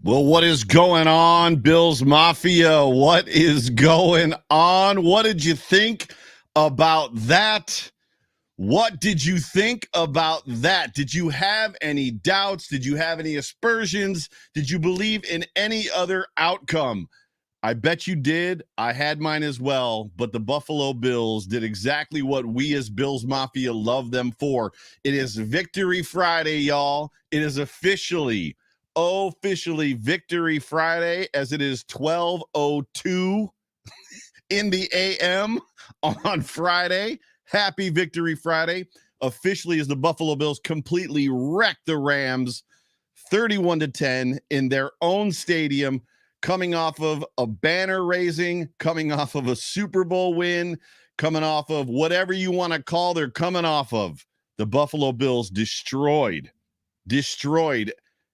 Well, what is going on, Bills Mafia? What is going on? What did you think about that? What did you think about that? Did you have any doubts? Did you have any aspersions? Did you believe in any other outcome? I bet you did. I had mine as well, but the Buffalo Bills did exactly what we as Bills Mafia love them for. It is Victory Friday, y'all. It is officially Victory Friday, as it is 12:02 in the AM on Friday. Happy Victory Friday. Officially, as the Buffalo Bills completely wrecked the Rams 31-10 in their own stadium, coming off of a banner raising, coming off of a Super Bowl win, coming off of whatever you want to call they're coming off of. The Buffalo Bills destroyed.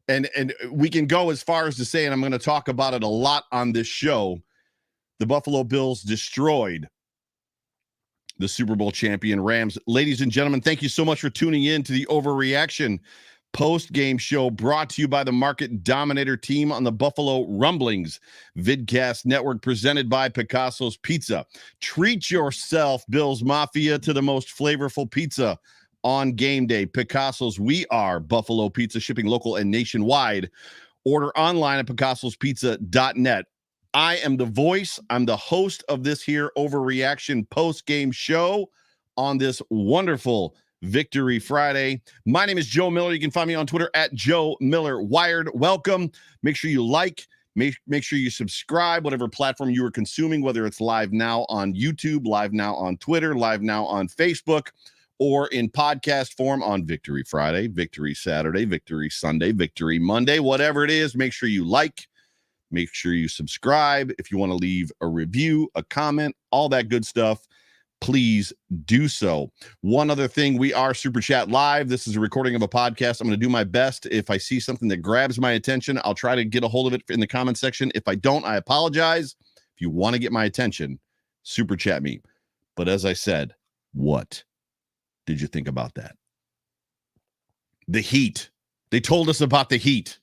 And we can go as far as to say, and I'm going to talk about it a lot on this show, the Buffalo Bills destroyed the Super Bowl champion Rams. Ladies and gentlemen, thank you so much for tuning in to the Overreaction post-game show brought to you by the Market Dominator team on the Buffalo Rumblings vidcast network, presented by Picasso's Pizza. Treat yourself, Bills Mafia, to the most flavorful pizza on game day. Picasso's, we are Buffalo Pizza, shipping local and nationwide. Order online at picassospizza.net. I am the voice. I'm the host of this here Overreaction post-game show on this wonderful Victory Friday. My name is Joe Miller. You can find me on Twitter at Joe Miller Wired. Welcome. Make sure you like, make sure you subscribe, whatever platform you are consuming, whether it's live now on YouTube, live now on Twitter, live now on Facebook, or in podcast form on Victory Friday, Victory Saturday, Victory Sunday, Victory Monday, whatever it is. Make sure you like, make sure you subscribe. If you want to leave a review, a comment, all that good stuff, please do so. One other thing, we are Super Chat Live. This is a recording of a podcast. I'm going to do my best. If I see something that grabs my attention, I'll try to get a hold of it in the comment section. If I don't, I apologize. If you want to get my attention, Super Chat me. But as I said, what did you think about that? The heat. They told us about the heat.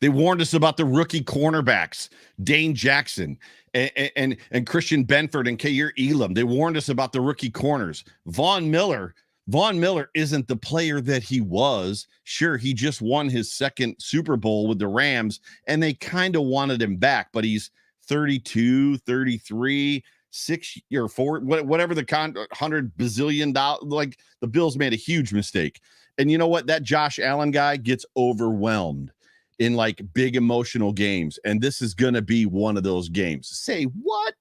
They warned us about the rookie cornerbacks, Dane Jackson and Christian Benford and Kair Elam. They warned us about the rookie corners. Von Miller isn't the player that he was. Sure, he just won his second Super Bowl with the Rams, and they kind of wanted him back, but he's 32, 33, 6 or 4, whatever the $100 bazillion. Like, the Bills made a huge mistake. And you know what? That Josh Allen guy gets overwhelmed in like big emotional games. And this is going to be one of those games. Say what?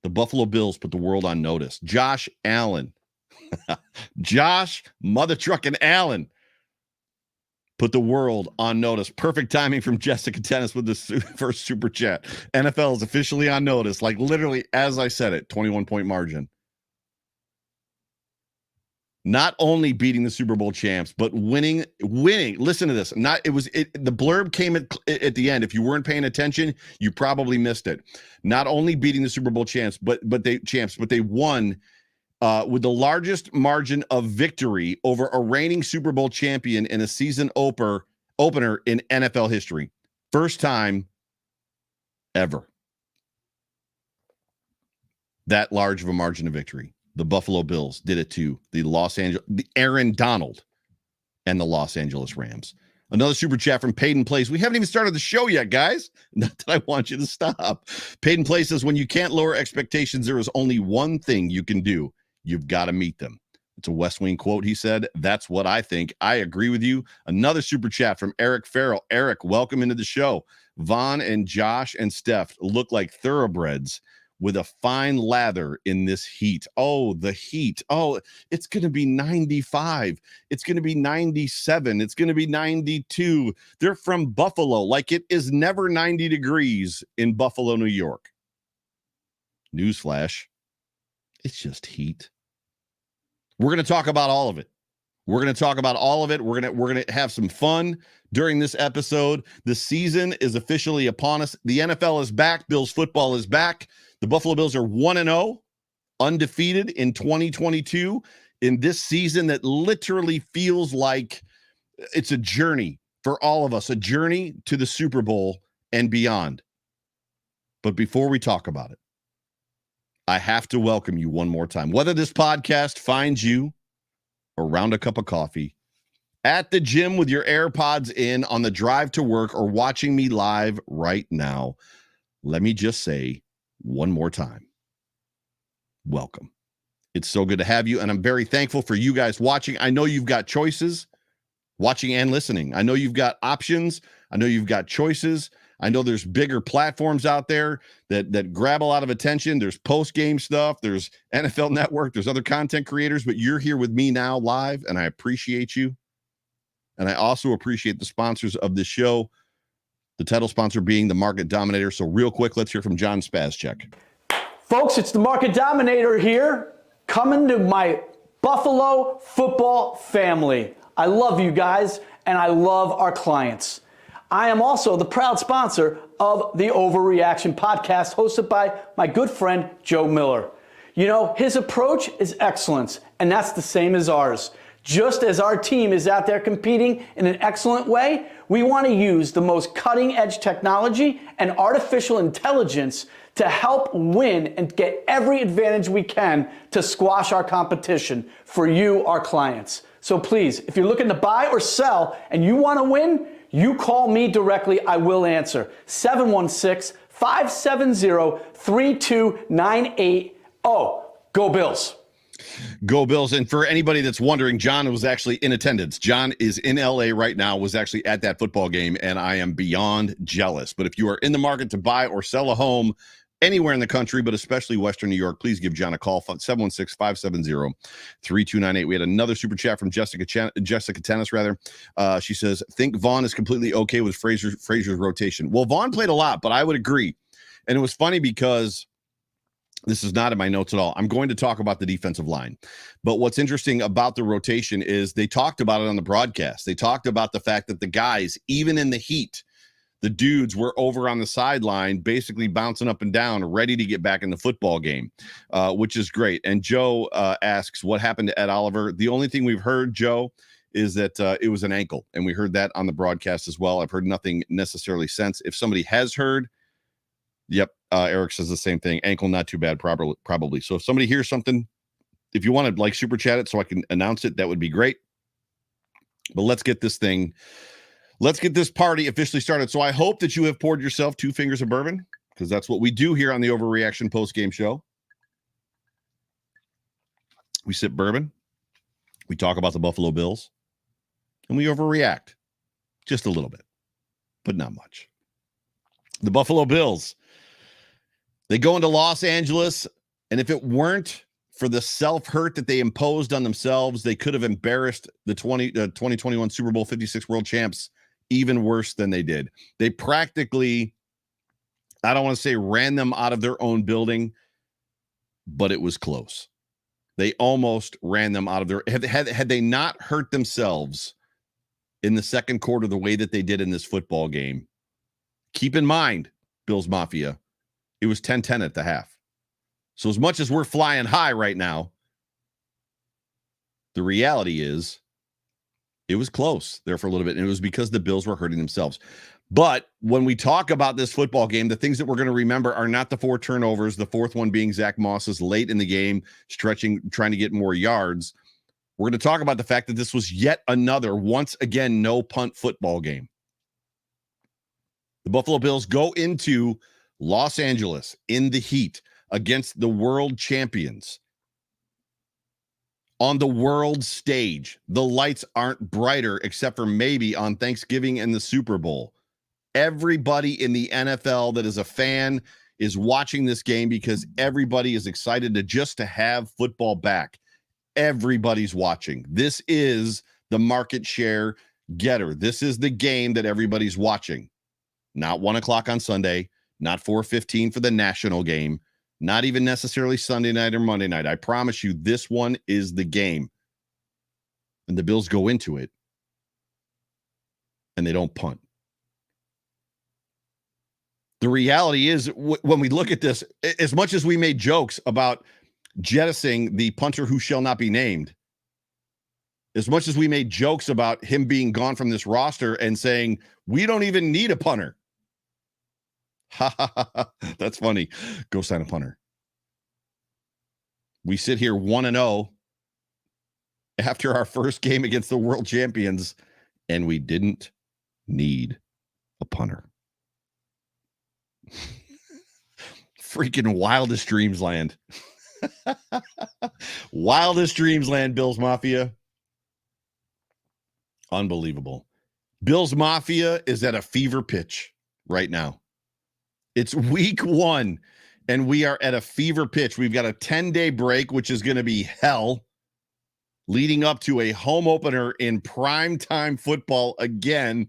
The Buffalo Bills put the world on notice. Josh Allen, Josh mother trucking Allen put the world on notice. Perfect timing from Jessica Tennis with the first super chat. NFL is officially on notice. Like literally, as I said it, 21-point margin. Not only beating the Super Bowl champs, but winning. Listen to this. The blurb came at the end. If you weren't paying attention, you probably missed it. Not only beating the Super Bowl champs, but they won with the largest margin of victory over a reigning Super Bowl champion in a season opener in NFL history. First time ever. That large of a margin of victory. The Buffalo Bills did it to the Aaron Donald and the Los Angeles Rams. Another super chat from Payden Place. We haven't even started the show yet, guys. Not that I want you to stop. Payden Place says, when you can't lower expectations, there is only one thing you can do. You've got to meet them. It's a West Wing quote, he said. That's what I think. I agree with you. Another super chat from Eric Farrell. Eric, welcome into the show. Vaughn and Josh and Steph look like thoroughbreds with a fine lather in this heat. Oh, the heat. Oh, it's going to be 95. It's going to be 97. It's going to be 92. They're from Buffalo. Like, it is never 90 degrees in Buffalo, New York. Newsflash. It's just heat. We're going to talk about all of it. We're going to have some fun during this episode. The season is officially upon us. The NFL is back. Bills football is back. The Buffalo Bills are 1-0, undefeated in 2022 in this season that literally feels like it's a journey for all of us, a journey to the Super Bowl and beyond. But before we talk about it, I have to welcome you one more time. Whether this podcast finds you around a cup of coffee, at the gym with your AirPods in, on the drive to work, or watching me live right now, let me just say one more time, welcome. It's so good to have you, and I'm very thankful for you guys watching. I know you've got choices, watching and listening. I know you've got options. I know you've got choices. I know there's bigger platforms out there that grab a lot of attention. There's post-game stuff. There's NFL Network. There's other content creators, but you're here with me now live, and I appreciate you. And I also appreciate the sponsors of this show, the title sponsor being the Market Dominator. So real quick, let's hear from John Spazcheck. Folks, it's the Market Dominator here, coming to my Buffalo football family. I love you guys, and I love our clients. I am also the proud sponsor of the Overreaction podcast, hosted by my good friend, Joe Miller. You know, his approach is excellence, and that's the same as ours. Just as our team is out there competing in an excellent way, we want to use the most cutting-edge technology and artificial intelligence to help win and get every advantage we can to squash our competition for you, our clients. So please, if you're looking to buy or sell and you want to win, you call me directly. I will answer. 716-570-3298. Oh, go Bills. Go Bills. And for anybody that's wondering, John was actually in attendance. John is in LA right now, was actually at that football game, and I am beyond jealous. But if you are in the market to buy or sell a home anywhere in the country, but especially Western New York, please give John a call, 716-570-3298. We had another super chat from Jessica Tennis, rather. She says, think Vaughn is completely okay with Frazier's rotation. Well, Vaughn played a lot, but I would agree. And it was funny because this is not in my notes at all. I'm going to talk about the defensive line. But what's interesting about the rotation is they talked about it on the broadcast. They talked about the fact that the guys, even in the heat, the dudes were over on the sideline, basically bouncing up and down, ready to get back in the football game, which is great. And Joe asks, what happened to Ed Oliver? The only thing we've heard, Joe, is that it was an ankle. And we heard that on the broadcast as well. I've heard nothing necessarily since. If somebody has heard, yep, Eric says the same thing. Ankle, not too bad, probably. So if somebody hears something, if you want to like super chat it so I can announce it, that would be great. But let's get this party officially started. So I hope that you have poured yourself 2 fingers of bourbon, because that's what we do here on the Overreaction post-game show. We sip bourbon, we talk about the Buffalo Bills, and we overreact just a little bit, but not much. The Buffalo Bills, they go into Los Angeles, and if it weren't for the self-hurt that they imposed on themselves, they could have embarrassed the 2021 Super Bowl 56 world champs even worse than they did. They practically, I don't want to say ran them out of their own building, but it was close. They almost ran them out of their, had they not hurt themselves in the second quarter the way that they did in this football game. Keep in mind, Bills Mafia, it was 10-10 at the half. So as much as we're flying high right now, the reality is it was close there for a little bit, and it was because the Bills were hurting themselves. But when we talk about this football game, the things that we're going to remember are not the 4 turnovers, the fourth one being Zach Moss's late in the game, trying to get more yards. We're going to talk about the fact that this was yet another, once again, no punt football game. The Buffalo Bills go into Los Angeles in the heat against the world champions. On the world stage, the lights aren't brighter except for maybe on Thanksgiving and the Super Bowl. Everybody in the NFL that is a fan is watching this game because everybody is excited to have football back. Everybody's watching. This is the market share getter. This is the game that everybody's watching. Not 1 o'clock on Sunday, not 4:15 for the national game, not even necessarily Sunday night or Monday night. I promise you, this one is the game. And the Bills go into it, and they don't punt. The reality is, when we look at this, as much as we made jokes about jettisoning the punter who shall not be named, As much as we made jokes about him being gone from this roster and saying, we don't even need a punter. Ha ha ha. That's funny. Go sign a punter. We sit here 1-0 after our first game against the world champions, and we didn't need a punter. Freaking wildest dreams land. Wildest dreams land, Bills Mafia. Unbelievable. Bills Mafia is at a fever pitch right now. It's week 1, and we are at a fever pitch. We've got a 10-day break, which is going to be hell, leading up to a home opener in primetime football again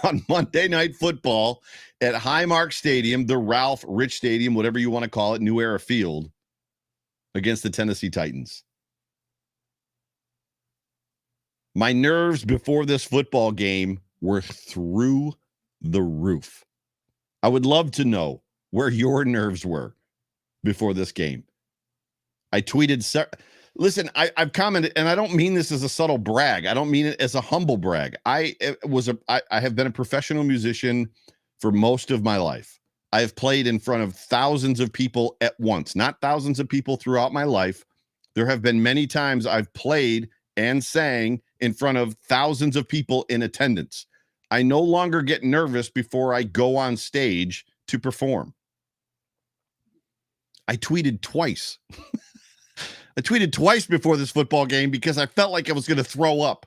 on Monday Night Football at Highmark Stadium, the Ralph Rich Stadium, whatever you want to call it, New Era Field, against the Tennessee Titans. My nerves before this football game were through the roof. I would love to know where your nerves were before this game. I tweeted, listen, I've commented, and I don't mean this as a subtle brag. I don't mean it as a humble brag. I have been a professional musician for most of my life. I have played in front of thousands of people at once, not thousands of people throughout my life. There have been many times I've played and sang in front of thousands of people in attendance. I no longer get nervous before I go on stage to perform. I tweeted twice. I tweeted twice before this football game because I felt like I was going to throw up.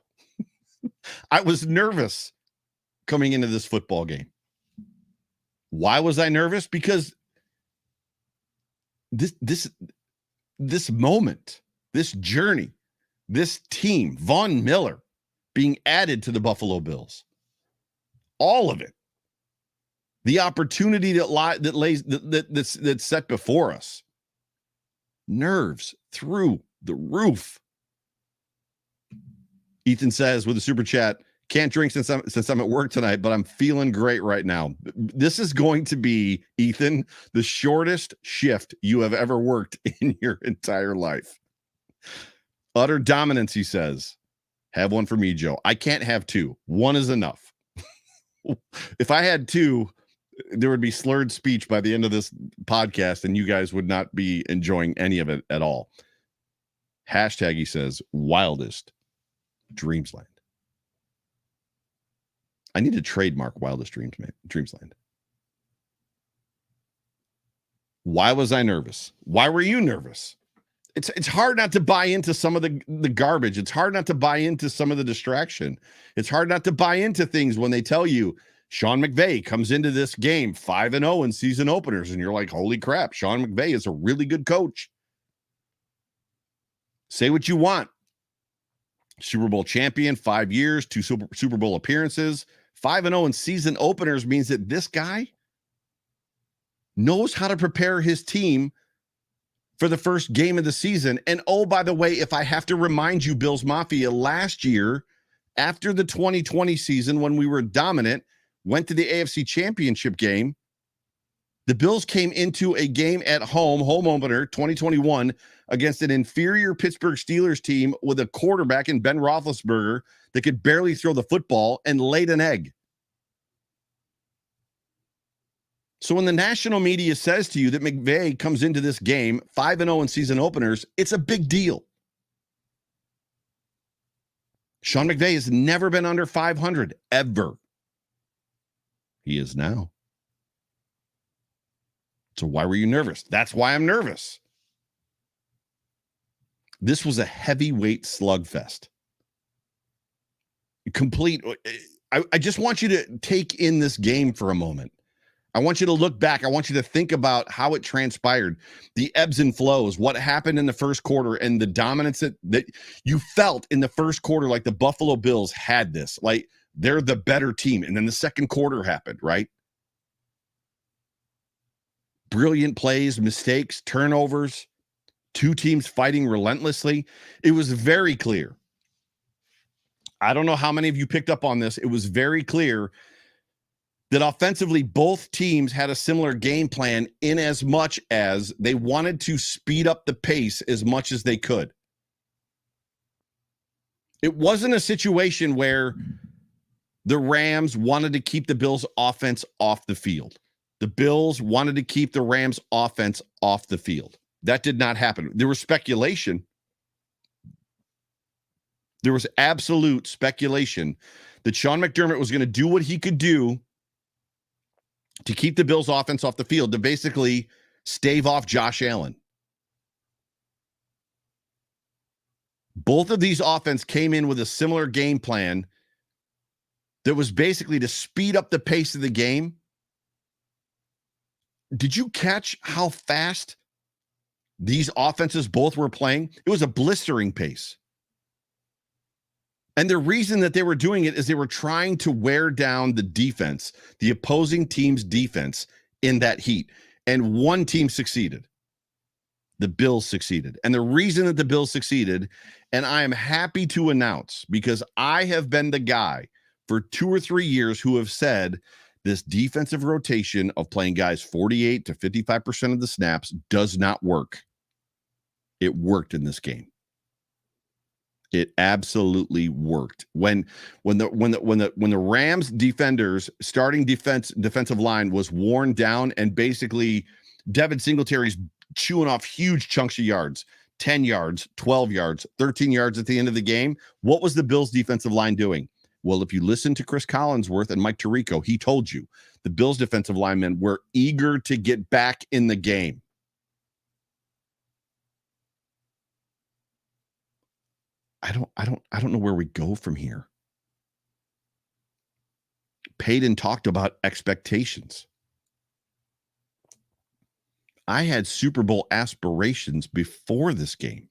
I was nervous coming into this football game. Why was I nervous? Because this moment, this journey, this team, Von Miller being added to the Buffalo Bills, all of it, the opportunity that's set before us, nerves through the roof. Ethan says with a super chat, can't drink since I'm at work tonight, but I'm feeling great right now. This is going to be, Ethan, the shortest shift you have ever worked in your entire life. Utter dominance, he says. Have one for me, Joe. I can't have two. One is enough. If I had two, there would be slurred speech by the end of this podcast, and you guys would not be enjoying any of it at all. Hashtag, he says, wildest dreamsland. I need to trademark wildest dreamsland. Why was I nervous? Why were you nervous? It's hard not to buy into some of the garbage. It's hard not to buy into some of the distraction. It's hard not to buy into things when they tell you Sean McVay comes into this game 5-0 in season openers, and you're like, holy crap, Sean McVay is a really good coach. Say what you want. Super Bowl champion, 5 years, 2 Super Bowl appearances, 5-0 in season openers means that this guy knows how to prepare his team for the first game of the season. And oh, by the way, if I have to remind you, Bills Mafia, last year, after the 2020 season, when we were dominant, went to the AFC Championship game, the Bills came into a game at home opener, 2021, against an inferior Pittsburgh Steelers team with a quarterback in Ben Roethlisberger that could barely throw the football and laid an egg. So when the national media says to you that McVay comes into this game 5-0 in season openers, it's a big deal. Sean McVay has never been under 500, ever. He is now. So why were you nervous? That's why I'm nervous. This was a heavyweight slugfest. Complete. I just want you to take in this game for a moment. I want you to look back. I want you to think about how it transpired, the ebbs and flows, what happened in the first quarter, and the dominance that you felt in the first quarter, like the Buffalo Bills had this, like they're the better team. And then the second quarter happened, right? Brilliant plays, mistakes, turnovers, two teams fighting relentlessly. It was very clear. I don't know how many of you picked up on this. It was very clear that offensively, both teams had a similar game plan in as much as they wanted to speed up the pace as much as they could. It wasn't a situation where the Rams wanted to keep the Bills' offense off the field. The Bills wanted to keep the Rams' offense off the field. That did not happen. There was speculation. There was absolute speculation that Sean McDermott was going to do what he could do to keep the Bills' offense off the field, to basically stave off Josh Allen. Both of these offenses came in with a similar game plan that was basically to speed up the pace of the game. Did you catch how fast these offenses both were playing? It was a blistering pace. And the reason that they were doing it is they were trying to wear down the defense, the opposing team's defense, in that heat. And one team succeeded. The Bills succeeded. And the reason that the Bills succeeded, and I am happy to announce, because I have been the guy for 2 or 3 years who have said this defensive rotation of playing guys 48 to 55% of the snaps does not work. It worked in this game. It absolutely worked. When the Rams defenders starting defensive line was worn down, and basically Devin Singletary's chewing off huge chunks of yards, 10 yards, 12 yards, 13 yards at the end of the game, what was the Bills defensive line doing? Well, if you listen to Chris Collinsworth and Mike Tirico, he told you the Bills defensive linemen were eager to get back in the game. I don't know where we go from here. Payton talked about expectations. I had Super Bowl aspirations before this game.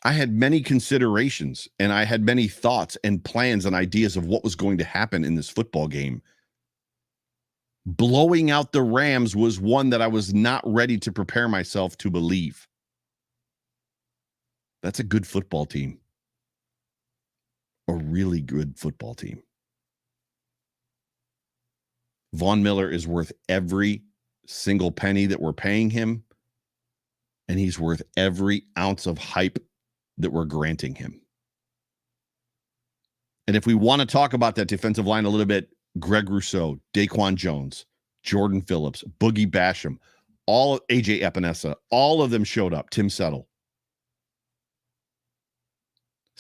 I had many considerations, and I had many thoughts and plans and ideas of what was going to happen in this football game. Blowing out the Rams was one that I was not ready to prepare myself to believe. That's a good football team. A really good football team. Von Miller is worth every single penny that we're paying him, and he's worth every ounce of hype that we're granting him. And if we want to talk about that defensive line a little bit, Greg Rousseau, Daquan Jones, Jordan Phillips, Boogie Basham, all AJ Epinesa, all of them showed up. Tim Settle.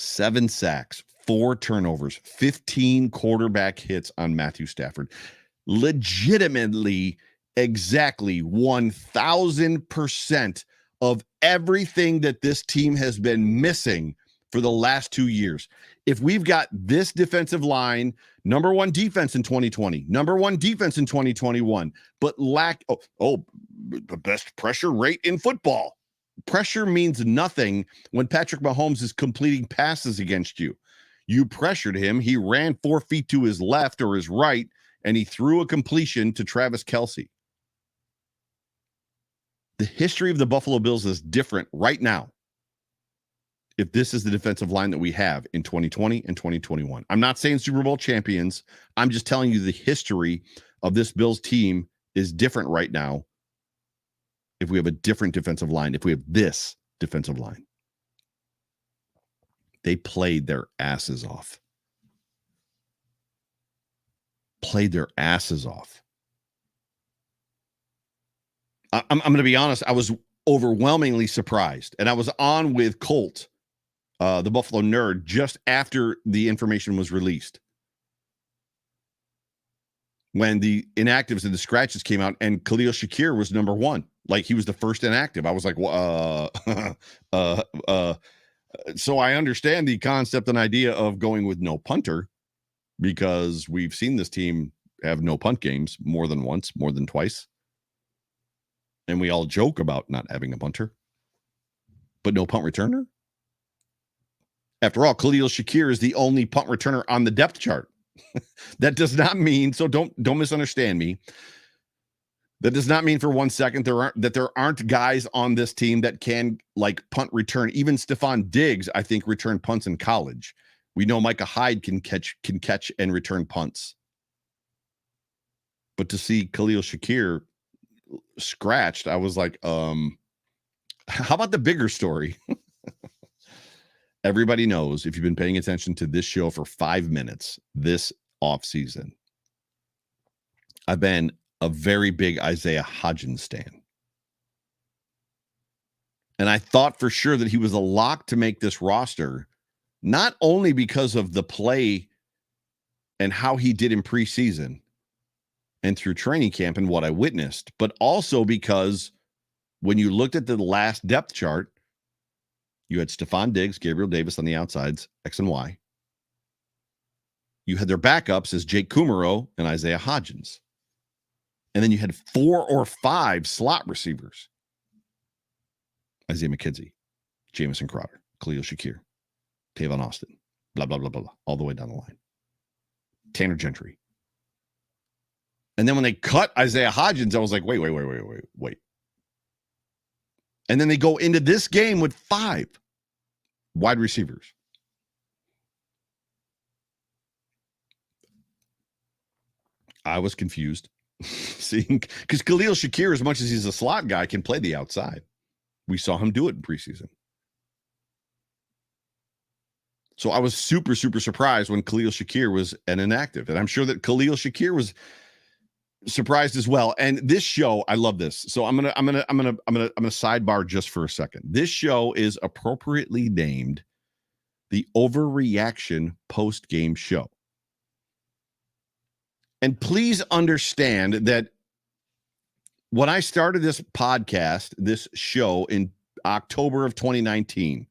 7 sacks, 4 turnovers, 15 quarterback hits on Matthew Stafford. Legitimately, exactly 1,000% of everything that this team has been missing for the last 2 years. If we've got this defensive line, number 1 defense in 2020, number 1 defense in 2021, but the best pressure rate in football. Pressure means nothing when Patrick Mahomes is completing passes against you. You pressured him. He ran 4 feet to his left or his right, and he threw a completion to Travis Kelce. The history of the Buffalo Bills is different right now if this is the defensive line that we have in 2020 and 2021. I'm not saying Super Bowl champions. I'm just telling you the history of this Bills team is different right now if we have a different defensive line, if we have this defensive line. They played their asses off. Played their asses off. I'm going to be honest, I was overwhelmingly surprised. And I was on with Colt, the Buffalo Nerd, just after the information was released. When the inactives and the scratches came out, and Khalil Shakir was number 1. Like, he was the first inactive. I was like, so I understand the concept and idea of going with no punter, because we've seen this team have no punt games more than once, more than twice. And we all joke about not having a punter, but no punt returner. After all, Khalil Shakir is the only punt returner on the depth chart. That does not mean, so don't misunderstand me. That does not mean for 1 second that there aren't guys on this team that can, like, punt return. Even Stephon Diggs, I think, returned punts in college. We know Micah Hyde can catch and return punts. But to see Khalil Shakir scratched, I was like, how about the bigger story? everybody knows, if you've been paying attention to this show for 5 minutes this offseason, I've been a very big Isaiah Hodgins stan. And I thought for sure that he was a lock to make this roster, not only because of the play and how he did in preseason and through training camp and what I witnessed, but also because when you looked at the last depth chart, you had Stephon Diggs, Gabriel Davis on the outsides, X and Y. You had their backups as Jake Kumaro and Isaiah Hodgins. And then you had 4 or 5 slot receivers. Isaiah McKenzie, Jamison Crowder, Khalil Shakir, Tavon Austin, blah, blah, blah, blah, blah, all the way down the line. Tanner Gentry. And then when they cut Isaiah Hodgins, I was like, wait. And then they go into this game with 5 wide receivers. I was confused. Seeing, because Khalil Shakir, as much as he's a slot guy, can play the outside. We saw him do it in preseason. So I was super, super surprised when Khalil Shakir was an inactive. And I'm sure that Khalil Shakir was surprised as well. And this show, I love this. So I'm gonna sidebar just for a second. This show is appropriately named the Overreaction Postgame Show. And please understand that when I started this podcast, this show in October of 2019,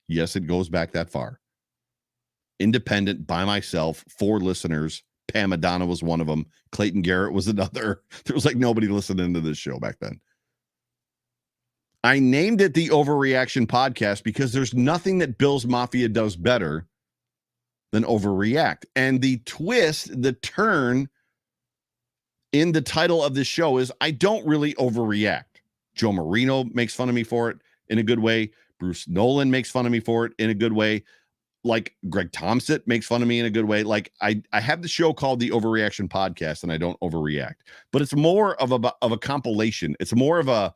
yes, it goes back that far. Independent, by myself, 4 listeners. Pam Madonna was one of them. Clayton Garrett was another. There was like nobody listening to this show back then. I named it the Overreaction Podcast because there's nothing that Bills Mafia does better than overreact. And the twist, the turn in the title of this show is I don't really overreact. Joe Marino makes fun of me for it in a good way. Bruce Nolan makes fun of me for it in a good way. Like Greg Thompson makes fun of me in a good way. Like I have the show called the Overreaction Podcast and I don't overreact, but it's more of a compilation. It's more of a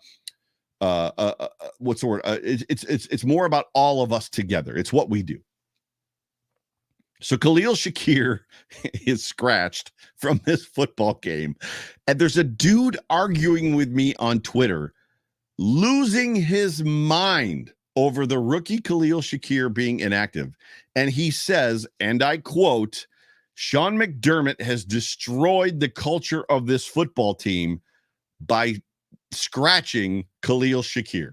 what's the word? It's more about all of us together. It's what we do. So Khalil Shakir is scratched from this football game. And there's a dude arguing with me on Twitter, losing his mind over the rookie Khalil Shakir being inactive. And he says, and I quote, Sean McDermott has destroyed the culture of this football team by scratching Khalil Shakir.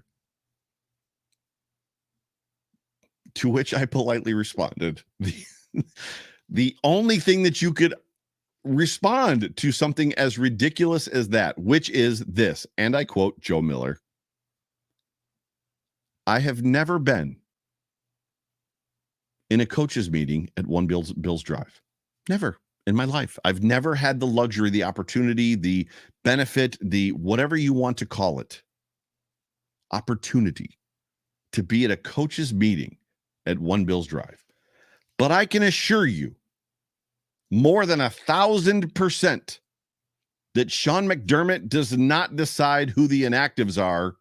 To which I politely responded, the only thing that you could respond to something as ridiculous as that, which is this, and I quote Joe Miller, I have never been in a coach's meeting at One Bills Drive. Never in my life. I've never had the luxury, the opportunity, the benefit, the whatever you want to call it, opportunity to be at a coach's meeting at One Bills Drive. But I can assure you more than 1,000% that Sean McDermott does not decide who the inactives are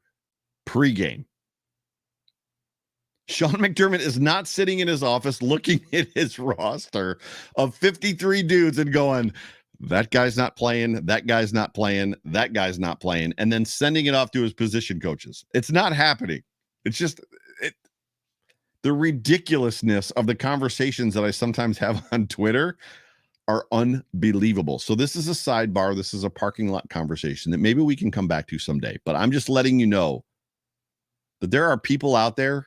pregame. Sean McDermott is not sitting in his office looking at his roster of 53 dudes and going, that guy's not playing, that guy's not playing, that guy's not playing, and then sending it off to his position coaches. It's not happening. It's just the ridiculousness of the conversations that I sometimes have on Twitter are unbelievable. So this is a sidebar. This is a parking lot conversation that maybe we can come back to someday. But I'm just letting you know that there are people out there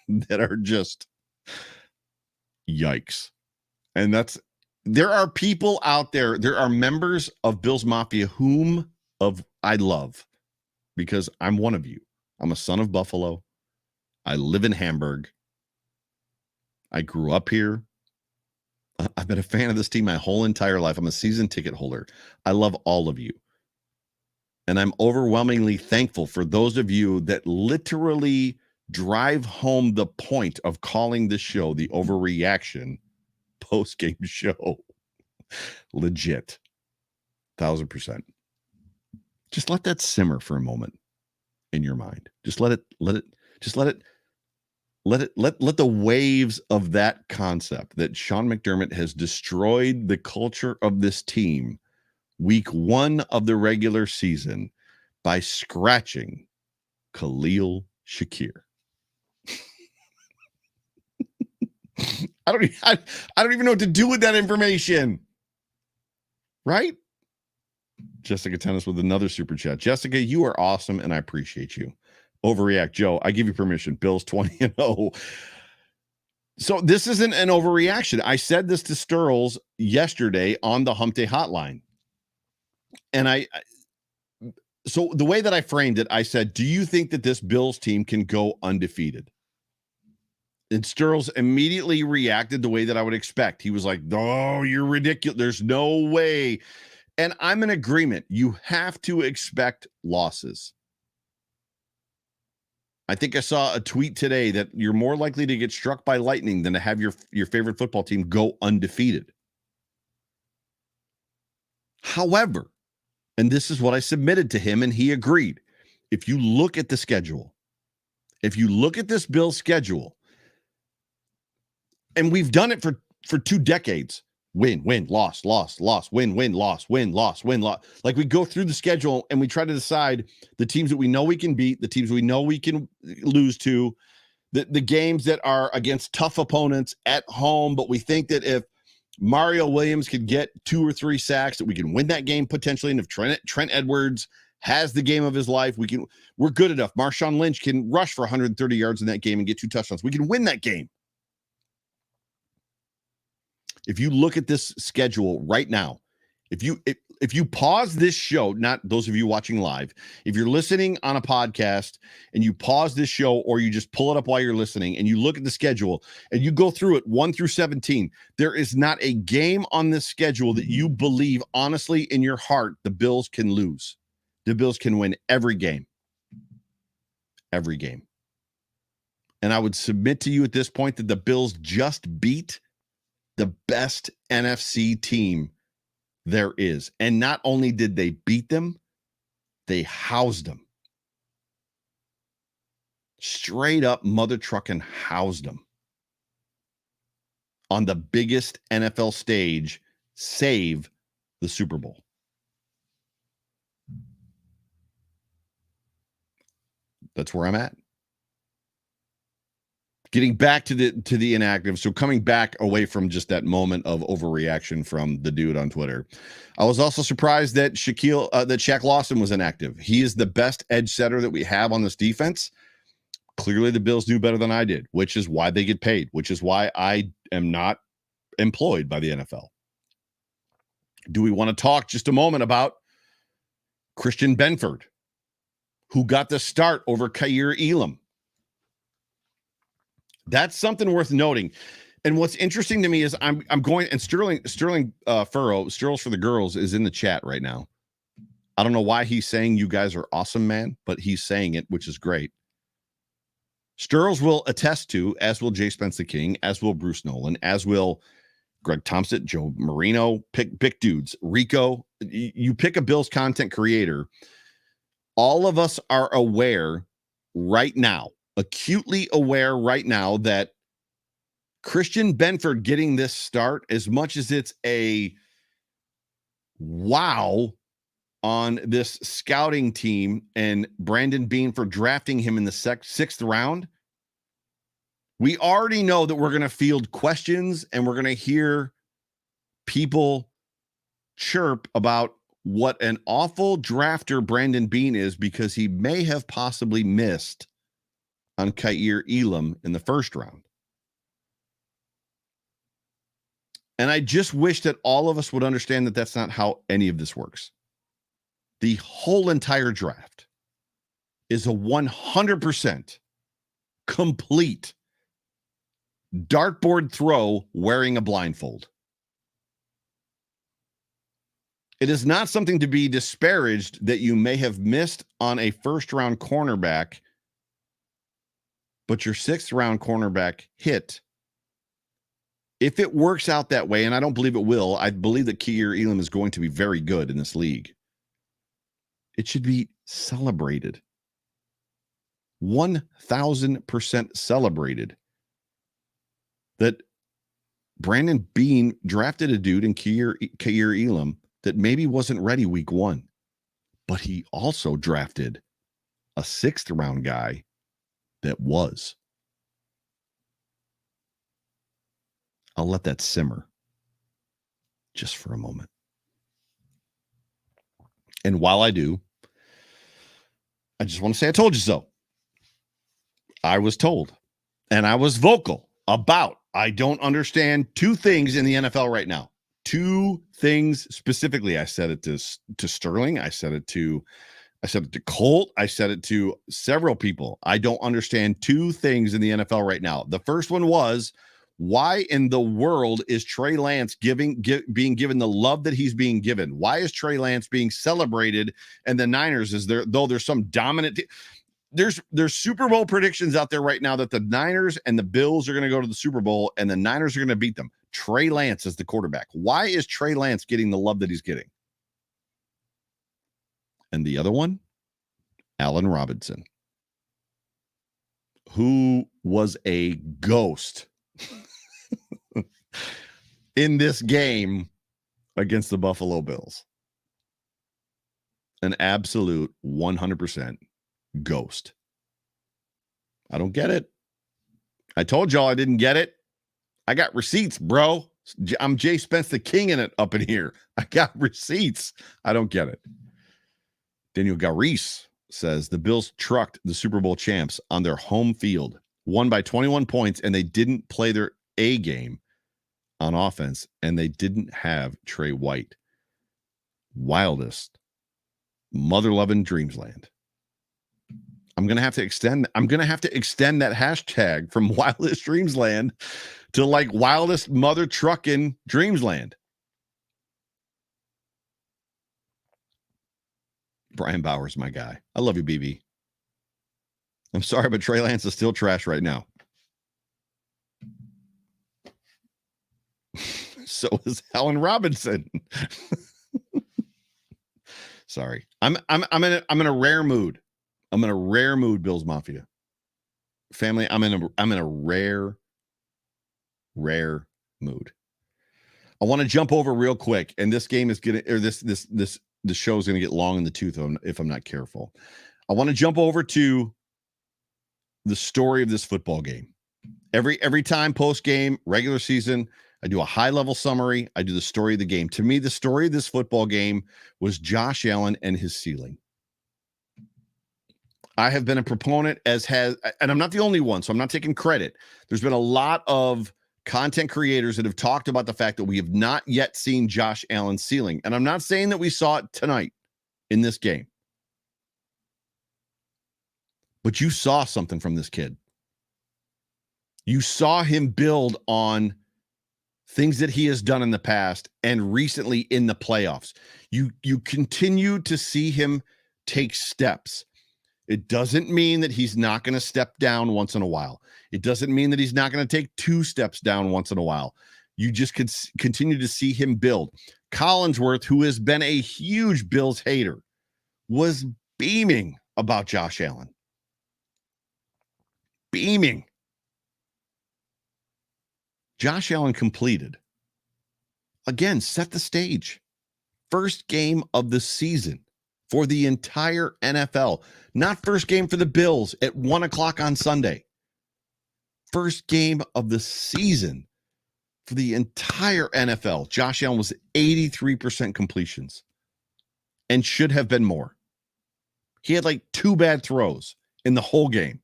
that are just yikes. And there are people out there. There are members of Bills Mafia whom I love because I'm one of you. I'm a son of Buffalo. I live in Hamburg. I grew up here. I've been a fan of this team my whole entire life. I'm a season ticket holder. I love all of you. And I'm overwhelmingly thankful for those of you that literally drive home the point of calling this show the Overreaction Postgame Show. Legit. 1,000%. Just let that simmer for a moment in your mind. Just let it let the waves of that concept that Sean McDermott has destroyed the culture of this team week 1 of the regular season by scratching Khalil Shakir. I don't even know what to do with that information. Right? Jessica Tennis with another super chat. Jessica, you are awesome, and I appreciate you. Overreact. Joe, I give you permission. Bills 20-0. So this isn't an overreaction. I said this to Sterls yesterday on the Hump Day Hotline. And so the way that I framed it, I said, do you think that this Bills team can go undefeated? And Sterls immediately reacted the way that I would expect. He was like, "Oh, you're ridiculous. There's no way." And I'm in agreement. You have to expect losses. I think I saw a tweet today that you're more likely to get struck by lightning than to have your favorite football team go undefeated. However, and this is what I submitted to him, and he agreed. If you look at the schedule, if you look at this Bills schedule, and we've done it for 2 decades. Win, loss, win, loss, win, loss. Like we go through the schedule and we try to decide the teams that we know we can beat, the teams we know we can lose to, the games that are against tough opponents at home. But we think that if Mario Williams could get 2 or 3 sacks, that we can win that game potentially. And if Trent Edwards has the game of his life, we're good enough. Marshawn Lynch can rush for 130 yards in that game and get 2 touchdowns. We can win that game. If you look at this schedule right now, if you pause this show, not those of you watching live, if you're listening on a podcast and you pause this show or you just pull it up while you're listening and you look at the schedule and you go through it 1 through 17, there is not a game on this schedule that you believe honestly in your heart the Bills can lose. The Bills can win every game. Every game. And I would submit to you at this point that the Bills just beat the best NFC team there is. And not only did they beat them, they housed them. Straight up mother trucking housed them on the biggest NFL stage, save the Super Bowl. That's where I'm at. Getting back to the inactive, so coming back away from just that moment of overreaction from the dude on Twitter, I was also surprised that Shaq Lawson was inactive. He is the best edge setter that we have on this defense. Clearly, the Bills do better than I did, which is why they get paid, which is why I am not employed by the NFL. Do we want to talk just a moment about Christian Benford, who got the start over Kaiir Elam? That's something worth noting. And what's interesting to me is I'm going, and Sterling Furrow, Sterls for the Girls, is in the chat right now. I don't know why he's saying you guys are awesome, man, but he's saying it, which is great. Sterls will attest to, as will Jay Spence the King, as will Bruce Nolan, as will Greg Thompson, Joe Marino, pick dudes, Rico. You pick a Bills content creator. All of us are aware right now, acutely aware right now, that Christian Benford getting this start, as much as it's a wow on this scouting team and Brandon Beane for drafting him in the 6th round, we already know that we're going to field questions and we're going to hear people chirp about what an awful drafter Brandon Beane is because he may have possibly missed on Kaiir Elam in the 1st round. And I just wish that all of us would understand that that's not how any of this works. The whole entire draft is a 100% complete dartboard throw wearing a blindfold. It is not something to be disparaged that you may have missed on a 1st-round cornerback, but your 6th-round cornerback hit. If it works out that way, and I don't believe it will, I believe that Kaiir Elam is going to be very good in this league. It should be celebrated. 1000% celebrated that Brandon Beane drafted a dude in Ka'ir Elam that maybe wasn't ready week 1, but he also drafted a 6th round guy that was. I'll let that simmer just for a moment. And while I do, I just want to say I told you so. I was told, and I was vocal about, I don't understand 2 things in the NFL right now. 2 things specifically. I said it to Sterling. I said it to Colt. I said it to several people. I don't understand 2 things in the NFL right now. The first one was, why in the world is Trey Lance being given the love that he's being given? Why is Trey Lance being celebrated? And the Niners, there's some dominant. There's Super Bowl predictions out there right now that the Niners and the Bills are going to go to the Super Bowl and the Niners are going to beat them. Trey Lance is the quarterback. Why is Trey Lance getting the love that he's getting? And the other one, Allen Robinson, who was a ghost in this game against the Buffalo Bills. An absolute 100% ghost. I don't get it. I told y'all I didn't get it. I got receipts, bro. I'm Jay Spence the King in it up in here. I got receipts. I don't get it. Daniel Garis says the Bills trucked the Super Bowl champs on their home field, won by 21 points, and they didn't play their A game on offense, and they didn't have Trey White. Wildest mother-loving dreamsland. I'm gonna have to extend that hashtag from wildest dreamsland to like wildest mother trucking dreamsland. Brian Bauer's my guy. I love you, BB. I'm sorry, but Trey Lance is still trash right now. So is Allen Robinson. Sorry. I'm in a rare mood. I'm in a rare mood, Bills Mafia. Family, I'm in a rare mood. I want to jump over real quick, and this game is gonna, or this show is gonna get long in the tooth if I'm not careful. I want to jump over to the story of this football game. Every time post game, regular season, I do a high-level summary. I do the story of the game. To me, the story of this football game was Josh Allen and his ceiling. I have been a proponent, and I'm not the only one, so I'm not taking credit. There's been a lot of content creators that have talked about the fact that we have not yet seen Josh Allen's ceiling. And I'm not saying that we saw it tonight in this game. But you saw something from this kid. You saw him build on things that he has done in the past and recently in the playoffs. You continue to see him take steps. It doesn't mean that he's not going to step down once in a while. It doesn't mean that he's not going to take 2 steps down once in a while. You just could continue to see him build. Collinsworth, who has been a huge Bills hater, was beaming about Josh Allen. Beaming. Josh Allen completed. Again, set the stage. First game of the season for the entire NFL. Not first game for the Bills at 1 o'clock on Sunday. First game of the season for the entire NFL. Josh Allen was 83% completions and should have been more. He had like 2 bad throws in the whole game.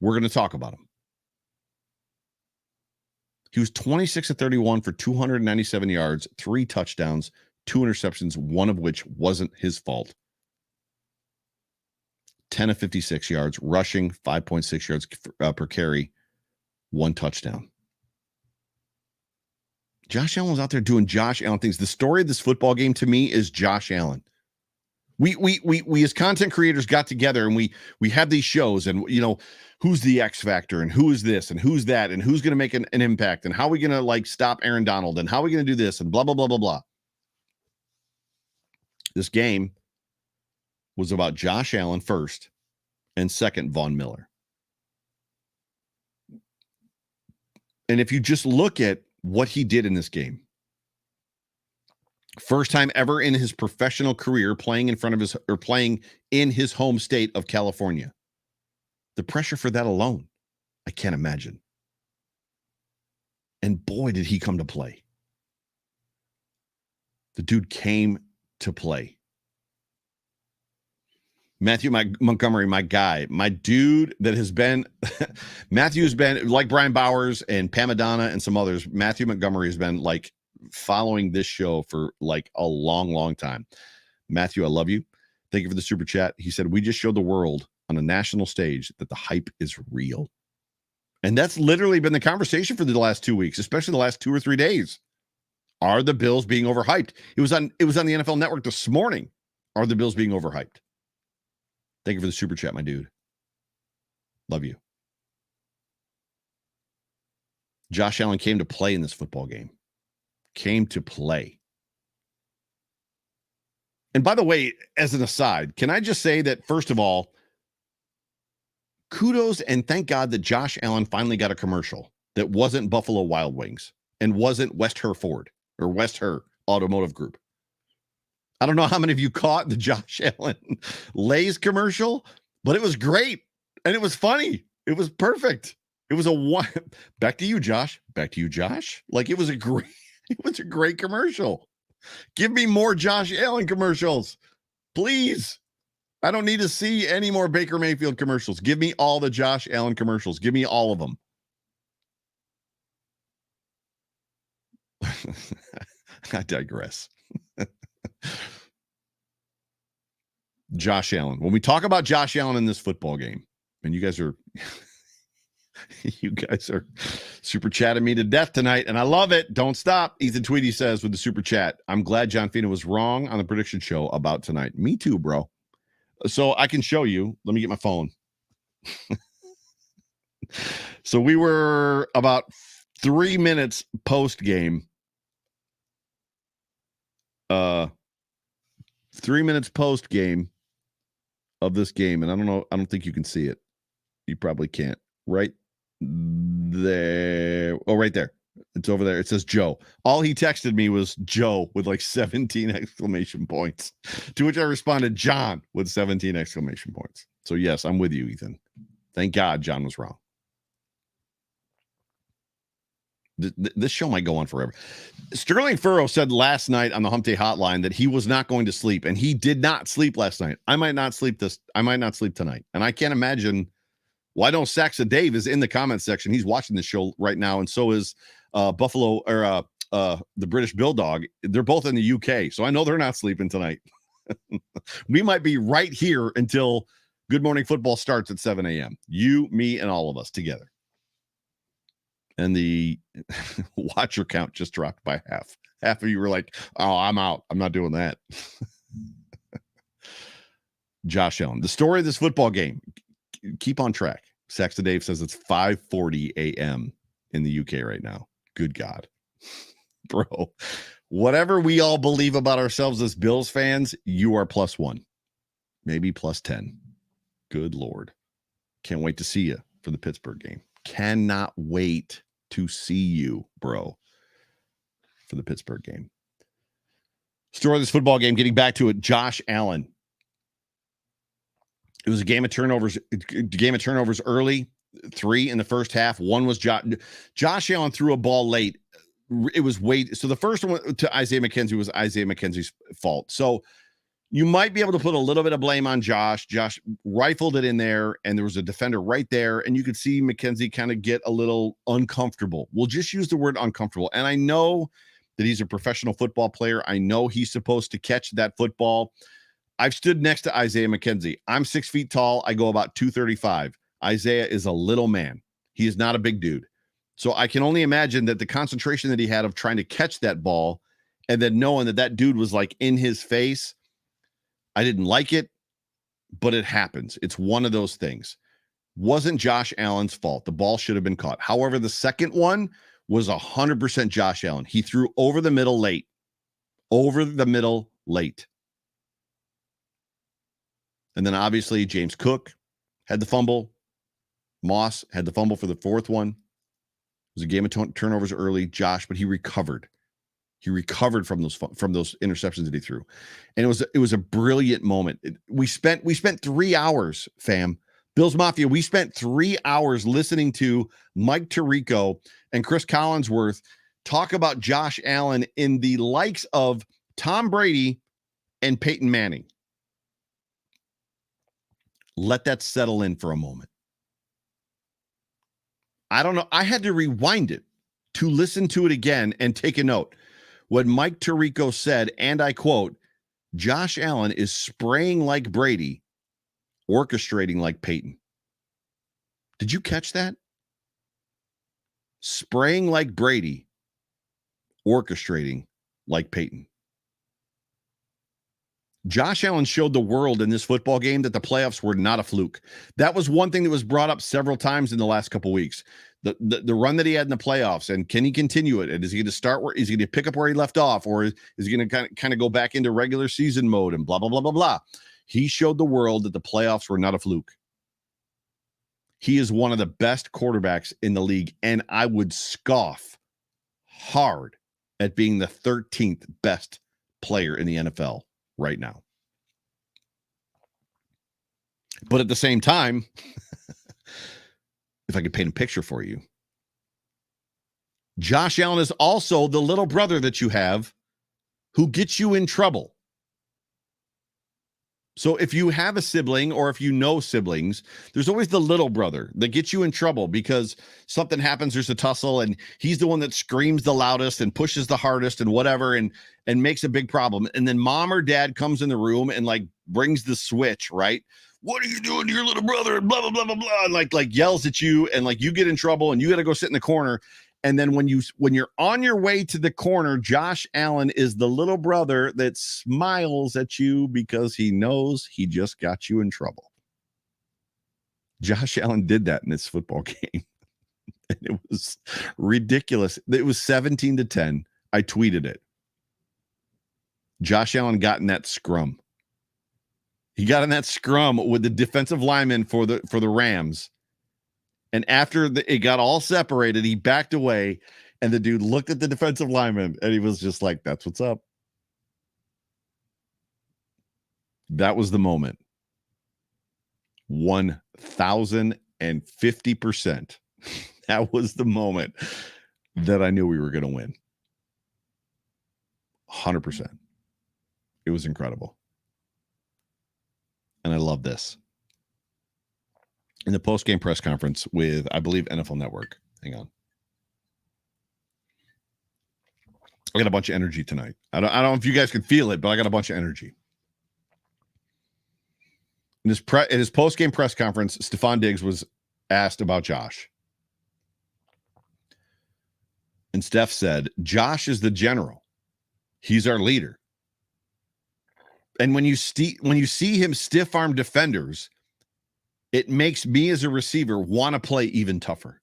We're going to talk about him. He was 26 of 31 for 297 yards, 3 touchdowns, 2 interceptions, one of which wasn't his fault. 10 of 56 yards, rushing, 5.6 yards per carry, 1 touchdown. Josh Allen was out there doing Josh Allen things. The story of this football game to me is Josh Allen. We as content creators got together and we had these shows and, you know, who's the X factor and who is this and who's that and who's going to make an impact and how are we going to like stop Aaron Donald and how are we going to do this and blah, blah, blah, blah, blah. This game was about Josh Allen first and second, Von Miller. And if you just look at what he did in this game, first time ever in his professional career playing in his home state of California. The pressure for that alone, I can't imagine. And boy, did he come to play. The dude came to play. Matthew Montgomery, my guy, my dude that has been, Matthew's been, like Brian Bowers and Pam Adana and some others, Matthew Montgomery has been like following this show for like a long, long time. Matthew, I love you. Thank you for the super chat. He said, we just showed the world on a national stage that the hype is real. And that's literally been the conversation for the last 2 weeks, especially the last 2 or 3 days. Are the Bills being overhyped? It was on the NFL Network this morning. Are the Bills being overhyped? Thank you for the super chat, my dude. Love you. Josh Allen came to play in this football game. Came to play. And by the way, as an aside, can I just say that, first of all, kudos and thank God that Josh Allen finally got a commercial that wasn't Buffalo Wild Wings and wasn't West Hereford or West Her Automotive Group. I don't know how many of you caught the Josh Allen Lay's commercial, but it was great and it was funny. It was perfect. It was back to you, Josh. Back to you, Josh. Like it was a great commercial. Give me more Josh Allen commercials, please. I don't need to see any more Baker Mayfield commercials. Give me all the Josh Allen commercials. Give me all of them. I digress. Josh Allen. When we talk about Josh Allen in this football game, and you guys are super chatting me to death tonight, and I love it. Don't stop. Ethan Tweedy says with the super chat, I'm glad John Fina was wrong on the prediction show about tonight. Me too, bro. So I can show you. Let me get my phone. So we were about 3 minutes post game. 3 minutes post game of this game, and I don't think you can see it. You probably can't. Right there. Oh, right there. It's over there. It says Joe. All he texted me was Joe with like 17 exclamation points, to which I responded John with 17 exclamation points. So yes, I'm with you, Ethan. Thank God John was wrong. This show might go on forever. Sterling Furrow said last night on the Hump Day Hotline that he was not going to sleep, and he did not sleep last night. I might not sleep tonight, and I can't imagine. Well, I know Saxa Dave is in the comment section. He's watching the show right now, and so is Buffalo or the British Bulldog. They're both in the UK, so I know they're not sleeping tonight. We might be right here until Good Morning Football starts at 7 a.m. You, me, and all of us together. And the watcher count just dropped by half. Half of you were like, oh, I'm out. I'm not doing that. Josh Allen. The story of this football game. Keep on track. Saxon Dave says it's 5:40 a.m. in the UK right now. Good God. Bro, whatever we all believe about ourselves as Bills fans, you are +1. Maybe +10. Good Lord. Can't wait to see you for the Pittsburgh game. Cannot wait to see you, bro, for the Pittsburgh game. Story of this football game, getting back to it, Josh Allen. It was a game of turnovers early, 3 in the first half. One was Josh Allen threw a ball late. It was so the first one to Isaiah McKenzie was Isaiah McKenzie's fault. So you might be able to put a little bit of blame on Josh. Josh rifled it in there, and there was a defender right there, and you could see McKenzie kind of get a little uncomfortable. We'll just use the word uncomfortable. And I know that he's a professional football player. I know he's supposed to catch that football. I've stood next to Isaiah McKenzie. I'm 6 feet tall. I go about 235. Isaiah is a little man. He is not a big dude. So I can only imagine that the concentration that he had of trying to catch that ball and then knowing that dude was like in his face, I didn't like it, but it happens. It's one of those things. Wasn't Josh Allen's fault. The ball should have been caught. However, the second one was 100% Josh Allen. He threw over the middle late. Over the middle late. And then obviously James Cook had the fumble. Moss had the fumble for the fourth one. It was a game of turnovers early, Josh, but he recovered. He recovered from those interceptions that he threw, and it was a brilliant moment. We spent 3 hours, fam. Bills Mafia. We spent 3 hours listening to Mike Tirico and Chris Collinsworth talk about Josh Allen in the likes of Tom Brady and Peyton Manning. Let that settle in for a moment. I don't know. I had to rewind it to listen to it again and take a note. What Mike Tirico said, and I quote, Josh Allen is spraying like Brady, orchestrating like Peyton. Did you catch that? Spraying like Brady, orchestrating like Peyton. Josh Allen showed the world in this football game that the playoffs were not a fluke. That was one thing that was brought up several times in the last couple of weeks. The run that he had in the playoffs, and can he continue it? And is he going to start where is he going to pick up where he left off, or is he going to kind of go back into regular season mode and blah blah blah blah blah? He showed the world that the playoffs were not a fluke. He is one of the best quarterbacks in the league, and I would scoff hard at being the 13th best player in the NFL right now. But at the same time, if I could paint a picture for you, Josh Allen is also the little brother that you have who gets you in trouble. So if you have a sibling or if you know siblings, there's always the little brother that gets you in trouble because something happens, there's a tussle, and he's the one that screams the loudest and pushes the hardest and whatever and makes a big problem. And then mom or dad comes in the room and like brings the switch, right? What are you doing to your little brother? And blah, blah, blah, blah, blah. And like yells at you and like you get in trouble and you got to go sit in the corner. And then when you're on your way to the corner, Josh Allen is the little brother that smiles at you because he knows he just got you in trouble. Josh Allen did that in this football game. And it was ridiculous. It was 17-10. I tweeted it. Josh Allen got in that scrum. He got in that scrum with the defensive lineman for the Rams. And after it got all separated, he backed away, and the dude looked at the defensive lineman, and he was just like, that's what's up. That was the moment. 1,050%. That was the moment that I knew we were going to win. 100%. It was incredible. And I love this. In the post-game press conference with, I believe, NFL Network. Hang on. I got a bunch of energy tonight. I don't know if you guys can feel it, but I got a bunch of energy. In his post-game press conference, Stephon Diggs was asked about Josh. And Steph said, Josh is the general. He's our leader. And when you see him stiff-arm defenders, it makes me as a receiver want to play even tougher.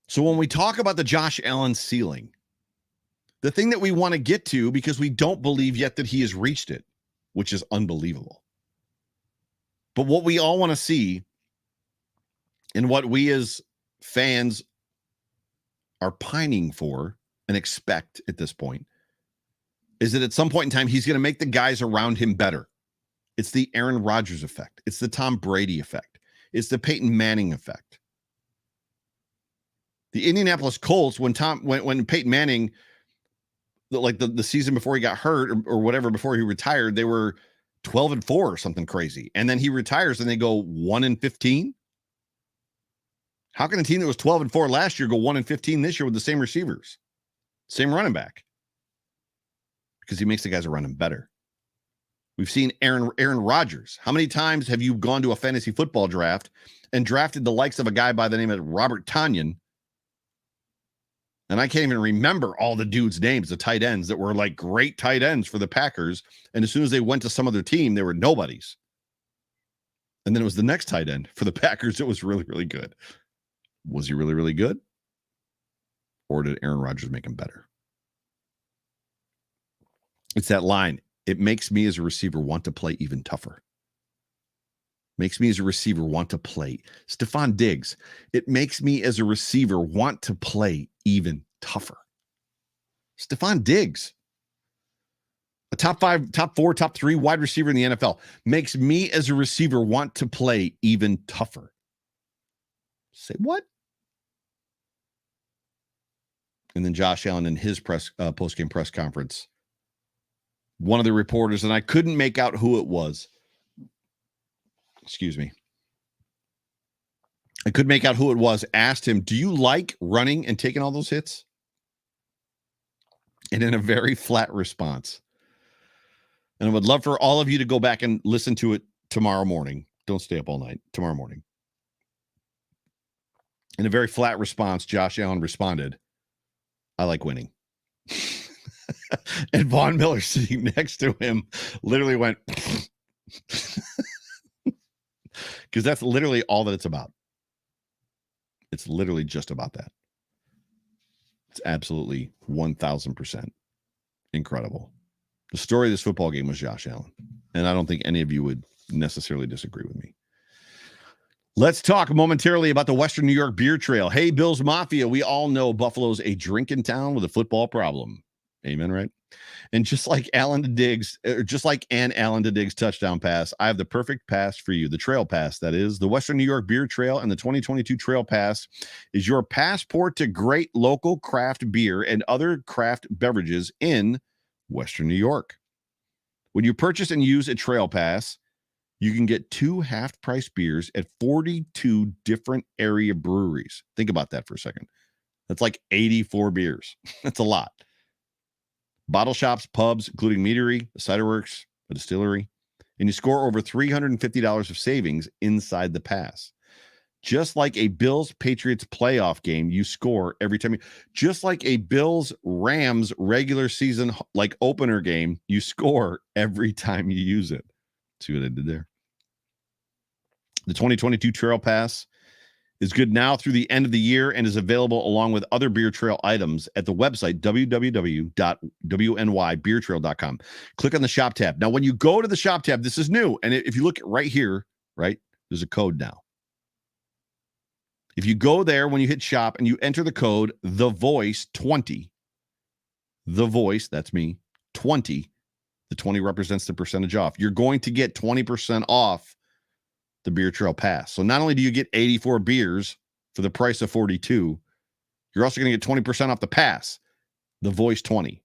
So when we talk about the Josh Allen ceiling, the thing that we want to get to, because we don't believe yet that he has reached it, which is unbelievable. But what we all want to see, and what we as fans are pining for and expect at this point, is that at some point in time, he's going to make the guys around him better. It's the Aaron Rodgers effect. It's the Tom Brady effect. It's the Peyton Manning effect. The Indianapolis Colts, when Peyton Manning, the season before he got hurt or whatever, before he retired, they were 12-4 or something crazy. And then he retires and they go 1-15. How can a team that was 12-4 last year go 1-15 this year with the same receivers, same running back? Because he makes the guys around him better. We've seen Aaron Rodgers. How many times have you gone to a fantasy football draft and drafted the likes of a guy by the name of Robert Tonyan? And I can't even remember all the dudes' names, the tight ends that were like great tight ends for the Packers. And as soon as they went to some other team, they were nobodies. And then it was the next tight end for the Packers that was really, really good. Was he really, really good? Or did Aaron Rodgers make him better? It's that line. It makes me as a receiver want to play even tougher. Makes me as a receiver want to play. Stephon Diggs, it makes me as a receiver want to play even tougher. Stephon Diggs, a top 5, top 4, top 3 wide receiver in the NFL, makes me as a receiver want to play even tougher. Say what? And then Josh Allen in his post-game press conference, one of the reporters, and I couldn't make out who it was. Excuse me. I couldn't make out who it was, asked him, do you like running and taking all those hits? And in a very flat response. And I would love for all of you to go back and listen to it tomorrow morning. Don't stay up all night. Tomorrow morning. In a very flat response, Josh Allen responded, I like winning. And Von Miller sitting next to him literally went, because that's literally all that it's about. It's literally just about that. It's absolutely 1,000% incredible. The story of this football game was Josh Allen. And I don't think any of you would necessarily disagree with me. Let's talk momentarily about the Western New York Beer Trail. Hey, Bills Mafia, we all know Buffalo's a drinking town with a football problem. Amen, right? And just like Allen to Diggs, or just like an Allen to Diggs touchdown pass, I have the perfect pass for you. The Trail Pass, that is. The Western New York Beer Trail and the 2022 Trail Pass is your passport to great local craft beer and other craft beverages in Western New York. When you purchase and use a Trail Pass, you can get 2 half-price beers at 42 different area breweries. Think about that for a second. That's like 84 beers. That's a lot. Bottle shops, pubs, including Meadery, a Cider Works, a distillery, and you score over $350 of savings inside the pass. Just like a Bills-Patriots playoff game, you score every time. Just like a Bills-Rams regular season like opener game, you score every time you use it. See what I did there? The 2022 Trail Pass is good now through the end of the year and is available along with other Beer Trail items at the website www.wnYbeertrail.com. Click on the shop tab. Now, when you go to the shop tab, this is new. And if you look right here, right, there's a code now. If you go there, when you hit shop and you enter the code, TheVoice20, The Voice, that's me, 20, the 20 represents the percentage off. You're going to get 20% off the Beer Trail Pass. So not only do you get 84 beers for the price of 42, you're also going to get 20% off the pass, the Voice 20.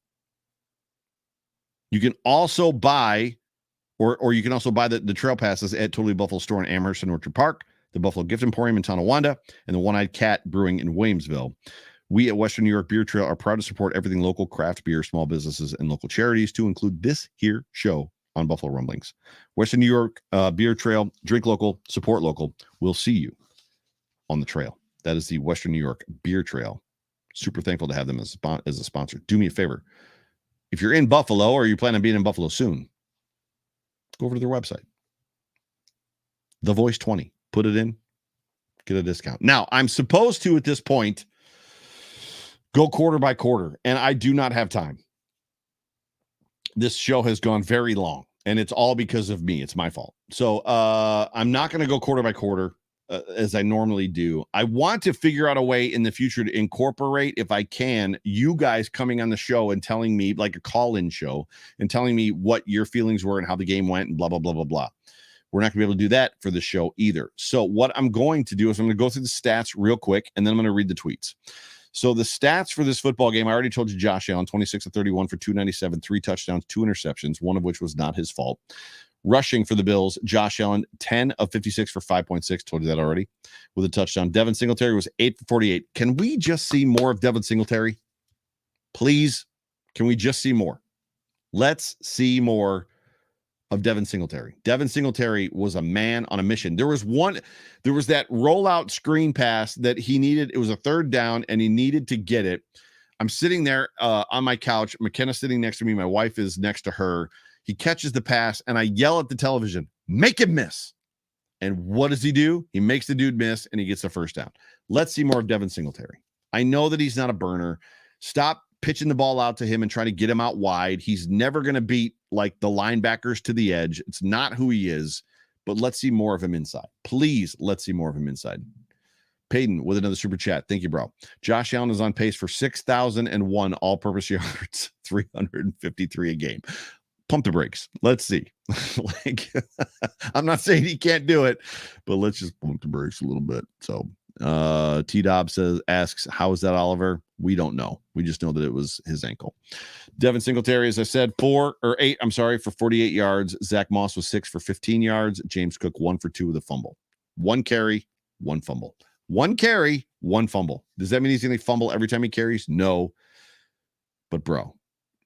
You can also buy, or you can also buy the Trail Passes at Totally Buffalo Store in Amherst and Orchard Park, the Buffalo Gift Emporium in Tonawanda, and the One-Eyed Cat Brewing in Williamsville. We at Western New York Beer Trail are proud to support everything local, craft beer, small businesses, and local charities, to include this here show on Buffalo Rumblings. Western New York Beer Trail, drink local, support local. We'll see you on the trail. That is the Western New York Beer Trail. Super thankful to have them as a sponsor. Do me a favor. If you're in Buffalo or you plan on being in Buffalo soon, go over to their website. The Voice 20. Put it in, get a discount. Now, I'm supposed to, at this point, go quarter by quarter, and I do not have time. This show has gone very long, and it's all because of me. It's my fault. So I'm not going to go quarter by quarter as I normally do. I want to figure out a way in the future to incorporate, if I can, you guys coming on the show and telling me, like a call-in show, and telling me what your feelings were and how the game went and blah, blah, blah, blah, blah. We're not going to be able to do that for the show either. So what I'm going to do is I'm going to go through the stats real quick, and then I'm going to read the tweets. So the stats for this football game, I already told you, Josh Allen, 26 of 31 for 297, 3 touchdowns, 2 interceptions, one of which was not his fault. Rushing for the Bills, Josh Allen, 10 of 56 for 5.6, told you that already, with a touchdown. Devin Singletary was 8 for 48. Can we just see more of Devin Singletary? Please, can we just see more? Let's see more of Devin Singletary. Devin Singletary was a man on a mission. There was that rollout screen pass that he needed. It was a third down, and he needed to get it. I'm sitting there on my couch. McKenna's sitting next to me. My wife is next to her. He catches the pass, and I yell at the television, make him miss. And what does he do? He makes the dude miss, and he gets the first down. Let's see more of Devin Singletary. I know that he's not a burner. Stop pitching the ball out to him and trying to get him out wide. He's never going to beat like the linebackers to the edge. It's not who he is. but let's see more of him inside. Please, let's see more of him inside. Peyton with another super chat. Thank you, bro. Josh Allen is on pace for 6,001 all-purpose yards, 353 a game. Pump the brakes. Let's see. I'm not saying he can't do it, but let's just pump the brakes a little bit. So T-Dob asks, how is that, Oliver? We don't know. We just know that it was his ankle. Devin Singletary, as I said, 8 for 48 yards. Zach Moss was 6 for 15 yards. James Cook 1 for 2 with a fumble. 1 carry, 1 fumble. 1 carry, 1 fumble. Does that mean he's going to fumble every time he carries? No. But bro,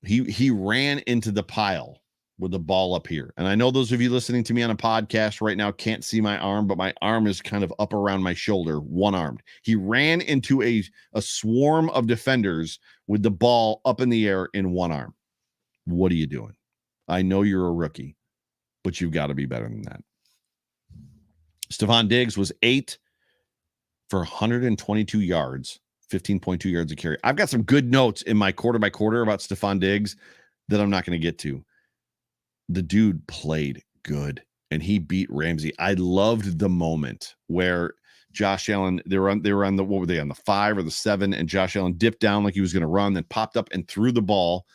he ran into the pile with the ball up here. And I know those of you listening to me on a podcast right now can't see my arm, but my arm is kind of up around my shoulder, one-armed. He ran into a swarm of defenders with the ball up in the air in one arm. What are you doing? I know you're a rookie, but you've got to be better than that. Stephon Diggs was 8 for 122 yards, 15.2 yards a carry. I've got some good notes in my quarter by quarter about Stephon Diggs that I'm not going to get to. The dude played good and he beat Ramsey. I loved the moment where Josh Allen, they were on the, what were they on, the 5 or the 7, and Josh Allen dipped down like he was going to run, then popped up and threw the ball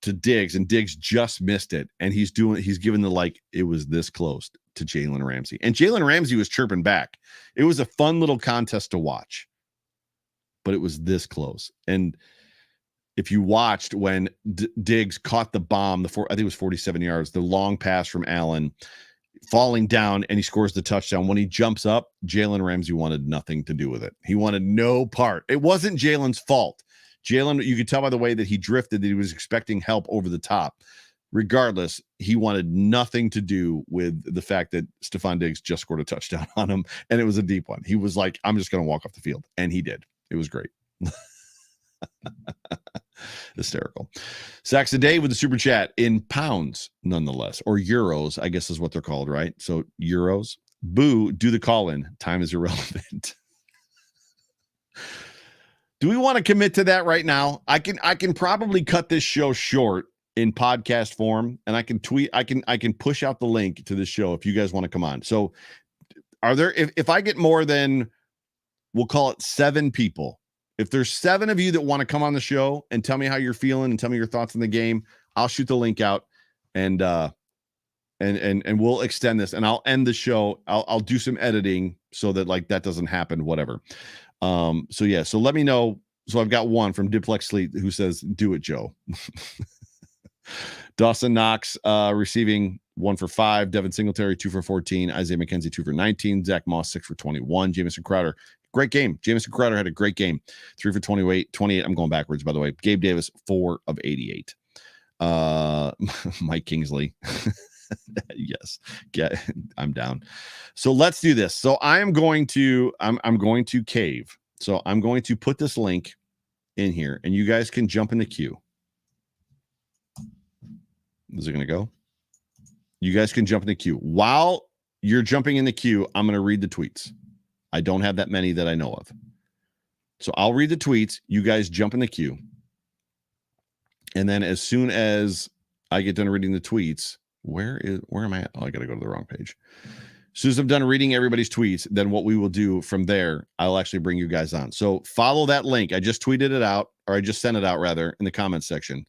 to Diggs, and Diggs just missed it. And he's giving the, like, it was this close to Jalen Ramsey. And Jalen Ramsey was chirping back. It was a fun little contest to watch, but it was this close. And if you watched when Diggs caught the bomb, I think it was 47 yards, the long pass from Allen, falling down, and he scores the touchdown. When he jumps up, Jalen Ramsey wanted nothing to do with it. He wanted no part. It wasn't Jalen's fault. Jalen, you could tell by the way that he drifted that he was expecting help over the top. Regardless, he wanted nothing to do with the fact that Stephon Diggs just scored a touchdown on him, and it was a deep one. He was like, I'm just going to walk off the field, and he did. It was great. Hysterical. Sacks a day with the super chat in pounds, nonetheless, or euros, I guess is what they're called, right? So euros. Boo, do the call in. Time is irrelevant. Do we want to commit to that right now? I can probably cut this show short in podcast form, and I can tweet. I can push out the link to this show if you guys want to come on. So, are there? If I get more than, we'll call it 7 people. If there's 7 of you that want to come on the show and tell me how you're feeling and tell me your thoughts on the game, I'll shoot the link out and we'll extend this, and I'll end the show. I'll do some editing so that, like, that doesn't happen, whatever. So yeah, so let me know. So I've got one from Diplex Sleep who says, do it, Joe. Dawson Knox receiving 1 for 5, Devin Singletary 2 for 14, Isaiah McKenzie 2 for 19, Zach Moss 6 for 21, Jamison Crowder, great game. Jamison Crowder had a great game, 3 for 28. I'm going backwards, by the way. Gabe Davis 4 of 88. Mike Kingsley. Yes, I'm down. So let's do this. So I'm going to cave. So I'm going to put this link in here, and you guys can jump in the queue. Is it going to go? You guys can jump in the queue. While you're jumping in the queue, I'm going to read the tweets. I don't have that many that I know of. So I'll read the tweets. You guys jump in the queue. And then as soon as I get done reading the tweets, where am I at? Oh, I got to go to the wrong page. As soon as I'm done reading everybody's tweets, then what we will do from there, I'll actually bring you guys on. So follow that link. I just tweeted it out, or I just sent it out rather, in the comments section.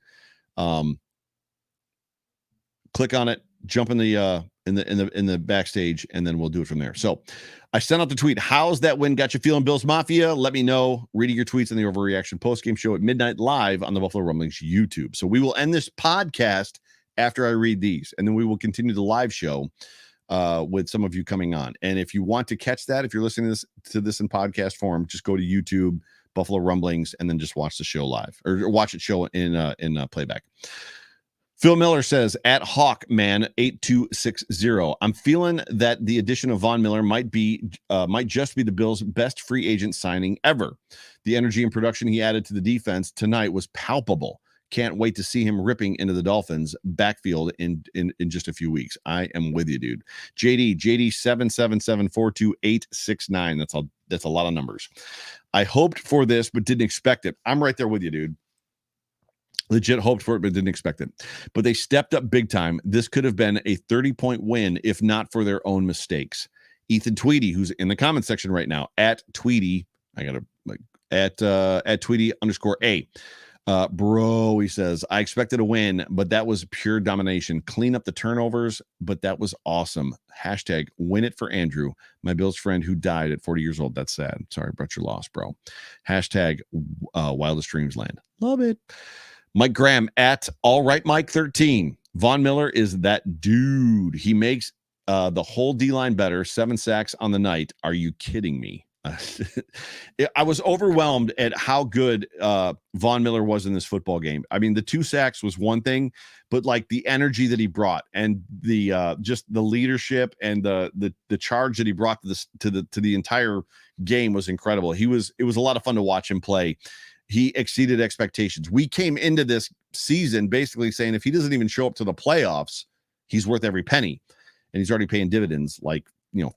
Click on it, jump in the backstage, and then we'll do it from there. So I sent out the tweet. How's that win got you feeling, Bills Mafia? Let me know. Reading your tweets on the Overreaction postgame show at midnight live on the Buffalo Rumblings YouTube. So we will end this podcast after I read these, and then we will continue the live show with some of you coming on. And if you want to catch that, if you're listening to this in podcast form, just go to YouTube, Buffalo Rumblings, and then just watch the show live, or watch it show in playback. Phil Miller says, at Hawkman8260, I'm feeling that the addition of Von Miller might just be the Bills' best free agent signing ever. The energy and production he added to the defense tonight was palpable. Can't wait to see him ripping into the Dolphins backfield in just a few weeks. I am with you, dude. JD 777426869. That's a lot of numbers. I hoped for this, but didn't expect it. I'm right there with you, dude. Legit hoped for it, but didn't expect it. But they stepped up big time. This could have been a 30-point win if not for their own mistakes. Ethan Tweedy, who's in the comment section right now, at Tweedy, I gotta like at Tweedy_A. Bro, he says, I expected a win, but that was pure domination. Clean up the turnovers, but that was awesome. Hashtag win it for Andrew, my Bills friend who died at 40 years old. That's sad. Sorry about your loss, bro. Hashtag Wildest Dreams Land. Love it. Mike Graham at All Right Mike 13. Von Miller is that dude. He makes the whole D-line better. 7 sacks on the night. Are you kidding me? I was overwhelmed at how good Von Miller was in this football game. I mean, the 2 sacks was one thing, but like the energy that he brought and the just the leadership and the charge that he brought to the entire game was incredible. It was a lot of fun to watch him play. He exceeded expectations. We came into this season basically saying if he doesn't even show up to the playoffs, he's worth every penny, and he's already paying dividends like,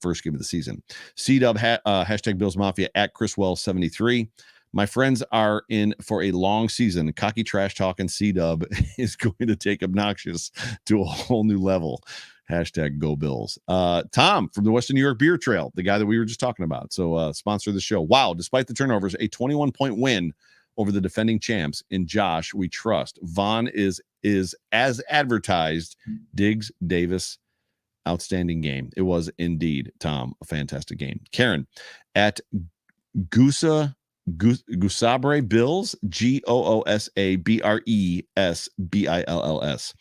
first game of the season. C-Dub, hashtag Bills Mafia, at Chris Wells 73. My friends are in for a long season. Cocky trash talking C-Dub is going to take obnoxious to a whole new level. Hashtag Go Bills. Tom from the Western New York Beer Trail, the guy that we were just talking about. So sponsor of the show. Wow, despite the turnovers, a 21-point win over the defending champs. In Josh, we trust. Vaughn is as advertised. Diggs, Davis, outstanding game. It was indeed, Tom, a fantastic game. Karen at Gusabre Bills, GOOSABRESBILLS.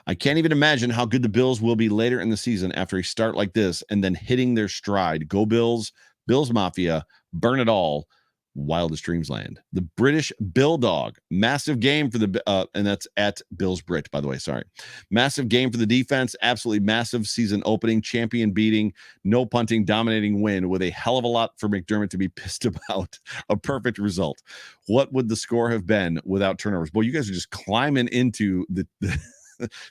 I can't even imagine how good the Bills will be later in the season after a start like this and then hitting their stride. Go Bills, Bills Mafia, burn it all. Wildest Dreams Land. The British Bill Dog. Massive game for the and that's at Bills Brit, by the way. Sorry. Massive game for the defense. Absolutely massive season opening. Champion beating. No punting. Dominating win with a hell of a lot for McDermott to be pissed about. A perfect result. What would the score have been without turnovers? Boy, you guys are just climbing into the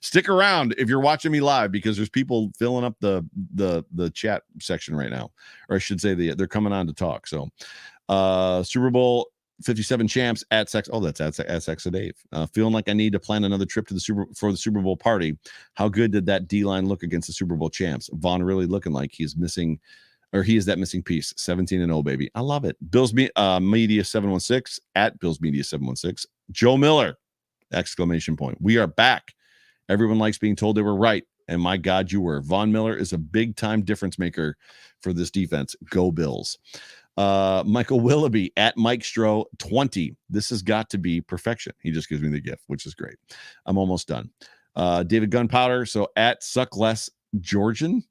stick around if you're watching me live, because there's people filling up the chat section right now, or I should say they're coming on to talk. So Super Bowl 57 champs at Sex. Oh, that's at Sex of Dave. Feeling like I need to plan another trip to the Super Bowl party. How good did that D-line look against the Super Bowl champs? Vaughn really looking like he is that missing piece. 17-0, baby. I love it. Bills Media 716 at Bills Media 716. Joe Miller! ! We are back. Everyone likes being told they were right, and my God, you were. Von Miller is a big-time difference maker for this defense. Go Bills. Michael Willoughby at Mike Stroh 20. This has got to be perfection. He just gives me the gift, which is great. I'm almost done. David Gunpowder. So at Suck Less Georgian.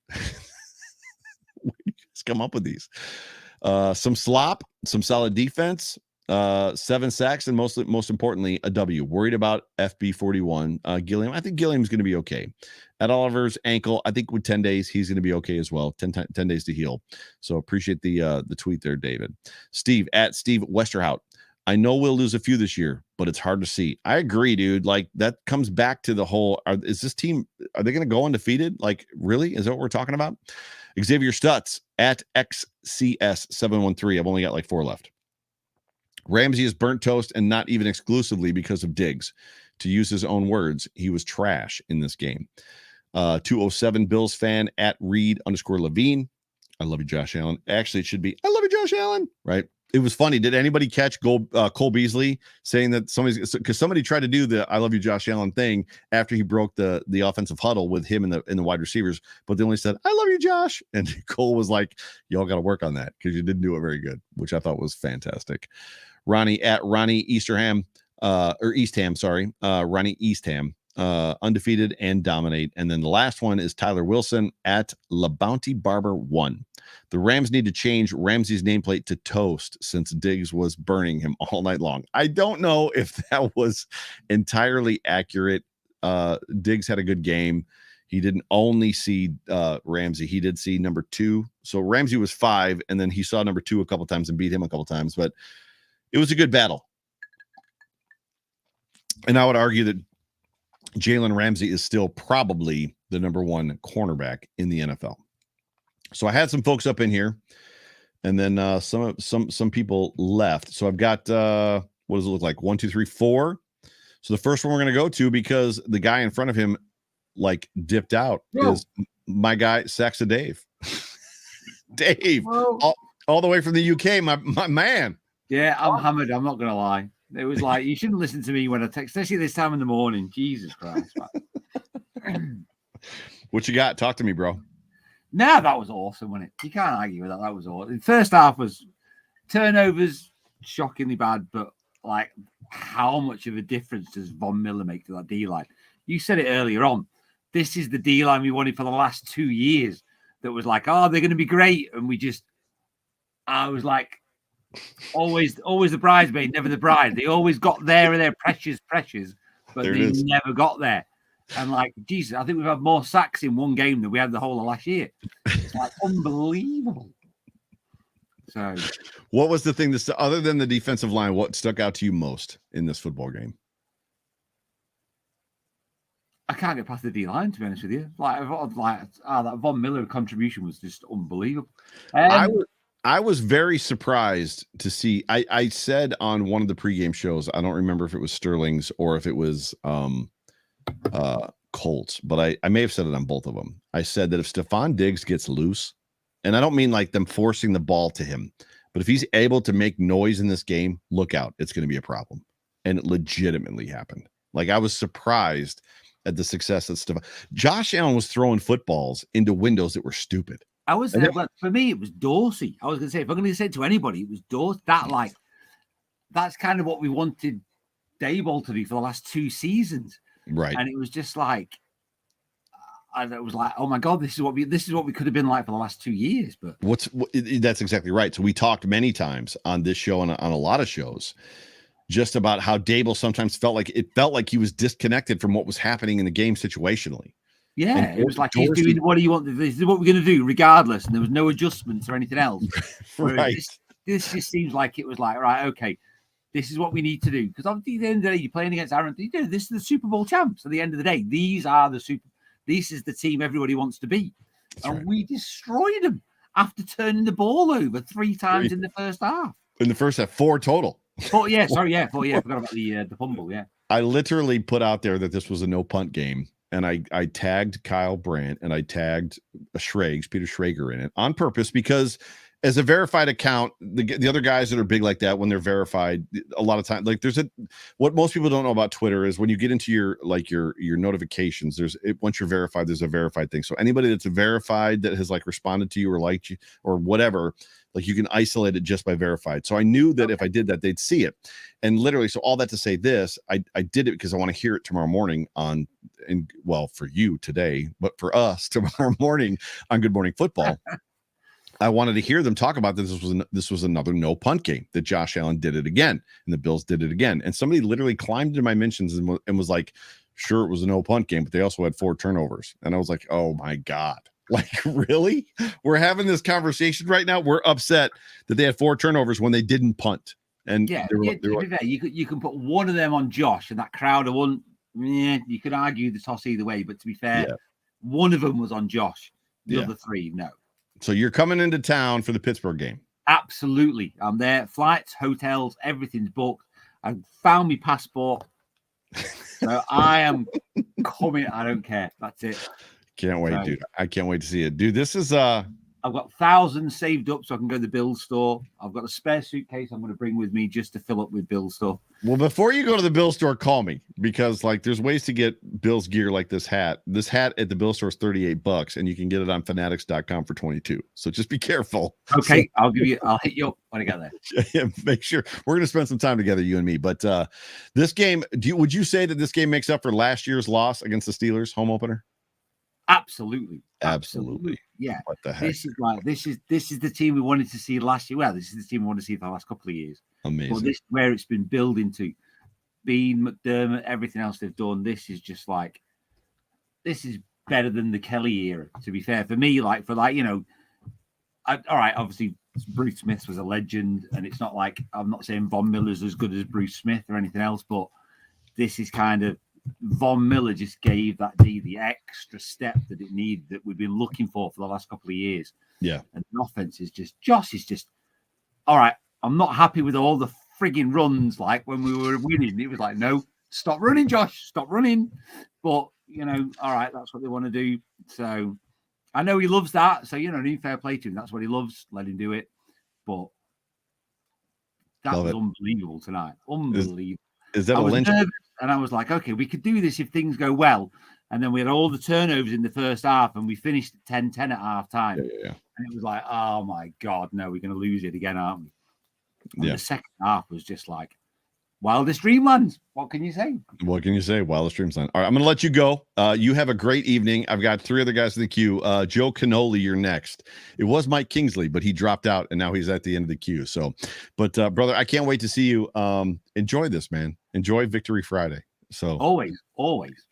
Where do you guys come up with these? Some slop, some solid defense, 7 sacks, and most importantly, a W. Worried about FB 41. Gilliam. I think Gilliam's going to be okay. At Oliver's ankle, I think with 10 days, he's going to be okay as well. 10 days to heal. So appreciate the tweet there, David. Steve at Steve Westerhout. I know we'll lose a few this year, but it's hard to see. I agree, dude. Like, that comes back to the whole, is this team, are they going to go undefeated? Like, really? Is that what we're talking about? Xavier Stutz at XCS713. I've only got like 4 left. Ramsey is burnt toast, and not even exclusively because of Diggs. To use his own words, he was trash in this game. 207 Bills fan at Reed_Levine. I love you, Josh Allen. Actually, it should be, I love you, Josh Allen, right? It was funny. Did anybody catch Cole Beasley saying that somebody tried to do the I love you, Josh Allen thing after he broke the offensive huddle with him and the wide receivers, but they only said, I love you, Josh. And Cole was like, y'all got to work on that because you didn't do it very good, which I thought was fantastic. Ronnie at Ronnie Eastham, sorry. Ronnie Eastham, undefeated and dominate. And then the last one is Tyler Wilson at LaBounty Barber 1. The Rams need to change Ramsey's nameplate to Toast since Diggs was burning him all night long. I don't know if that was entirely accurate. Diggs had a good game. He didn't only see Ramsey. He did see number 2. So Ramsey was 5, and then he saw number 2 a couple times and beat him a couple times. But it was a good battle. And I would argue that Jalen Ramsey is still probably the number 1 cornerback in the NFL. So I had some folks up in here, and then some people left. So I've got what does it look like? 1, 2, 3, 4. So the first one we're going to go to, because the guy in front of him like dipped out, is my guy Saxa Dave. Dave, all the way from the UK, my man. Yeah, I'm hammered. I'm not going to lie. It was like, you shouldn't listen to me when I text, especially this time in the morning. Jesus Christ. What you got? Talk to me, bro. Nah, that was awesome, wasn't it? You can't argue with that. That was awesome. The first half was turnovers, shockingly bad, but like, how much of a difference does Von Miller make to that D-line? You said it earlier on. This is the D-line we wanted for the last 2 years. That was like, oh, they're going to be great. And I was like, always the bridesmaid, never the bride. They always got there and they're precious, but they never got there. And like, Jesus, I think we've had more sacks in one game than we had the whole of last year. It's like unbelievable. So, what was the thing other than the defensive line, what stuck out to you most in this football game? I can't get past the D line, to be honest with you. That Von Miller contribution was just unbelievable. I was very surprised to see. I said on one of the pregame shows, I don't remember if it was Sterling's or if it was Colts, but I may have said it on both of them. I said that if Stephon Diggs gets loose, and I don't mean like them forcing the ball to him, but if he's able to make noise in this game, look out, it's going to be a problem. And it legitimately happened. Like, I was surprised at the success of Stephon. Josh Allen was throwing footballs into windows that were stupid. I was there, but for me, it was Dorsey. I was going to say, if I'm going to say it to anybody, it was Dorsey. That's kind of what we wanted Daboll to do for the last 2 seasons. Right. And it was just like, and it was like, oh my God, this is what we could have been like for the last 2 years. But that's exactly right. So we talked many times on this show and on a lot of shows just about how Daboll sometimes felt like he was disconnected from what was happening in the game situationally. Yeah, and it was like, he's doing what do you want? This is what we're going to do regardless. And there was no adjustments or anything else. Right. This just seems like it was like, right, okay, this is what we need to do. Because obviously, at the end of the day, you're playing against Aaron. This is the Super Bowl champs. At the end of the day, this is the team everybody wants to be. That's and right. We destroyed them after turning the ball over 3 times in the first half. In the first half, 4 total. Oh, yeah, sorry, yeah. I forgot about the fumble, yeah. I literally put out there that this was a no-punt game, and I tagged Kyle Brandt, and I tagged Peter Schrager in it on purpose, because as a verified account, the other guys that are big like that, when they're verified, a lot of time, like what most people don't know about Twitter is when you get into your notifications, once you're verified, there's a verified thing. So anybody that's verified that has like responded to you or liked you or whatever, like you can isolate it just by verified. So I knew that if I did that, they'd see it. And literally, so all that to say this, I did it because I want to hear it tomorrow morning for you today, but for us tomorrow morning on Good Morning Football. I wanted to hear them talk about this was another no punt game, that Josh Allen did it again and the Bills did it again. And somebody literally climbed into my mentions and was like, sure, it was a no punt game, but they also had 4 turnovers. And I was like, oh my God, like, really? We're having this conversation right now. We're upset that they had 4 turnovers when they didn't punt. And to be fair, you can put one of them on Josh and that crowd of one. Yeah, you could argue the toss either way, but to be fair, one of them was on Josh. The other 3, no. So you're coming into town for the Pittsburgh game? Absolutely. I'm there. Flights, hotels, everything's booked. I found my passport. So I am coming. I don't care. That's it. Can't wait, dude. I can't wait to see it. Dude, this is I've got thousands saved up so I can go to the Bills store. I've got a spare suitcase I'm going to bring with me just to fill up with Bills stuff. Well, before you go to the Bills store, call me, because like there's ways to get Bills gear like this hat. This hat at the Bills store is $38 and you can get it on fanatics.com for $22. So just be careful. Okay, I'll hit you up when I get there. Yeah, make sure we're going to spend some time together, you and me. But this game, would you say that this game makes up for last year's loss against the Steelers home opener? Absolutely. Yeah. What the heck? This is the team we wanted to see last year. Well, this is the team we wanted to see for the last couple of years. Amazing. But this is where it's been building to. Bean, McDermott, everything else they've done. This is better than the Kelly era, to be fair. For me, all right, obviously Bruce Smith was a legend, and it's not like I'm not saying Von Miller's as good as Bruce Smith or anything else, but this is kind of Von Miller just gave that the extra step that it needed, that we've been looking for the last couple of years. Yeah. And the offense is Josh is just, all right, I'm not happy with all the frigging runs like when we were winning. It was like, no, stop running, Josh, stop running. But, all right, that's what they want to do. So I know he loves that. So, fair play to him. That's what he loves. Let him do it. But that was unbelievable tonight. Unbelievable. Is that a lynch? And I was like, okay, we could do this if things go well. And then we had all the turnovers in the first half, and we finished 10-10 at half time. Yeah. And it was like, oh my God, no, we're going to lose it again, aren't we? And the second half was just like wildest dreamland. What can you say? Wildest dreamland. All right, I'm going to let you go. You have a great evening. I've got 3 other guys in the queue. Joe Cannoli, you're next. It was Mike Kingsley, but he dropped out, and now he's at the end of the queue. So, but brother, I can't wait to see you. Enjoy this, man. Enjoy Victory Friday. So always.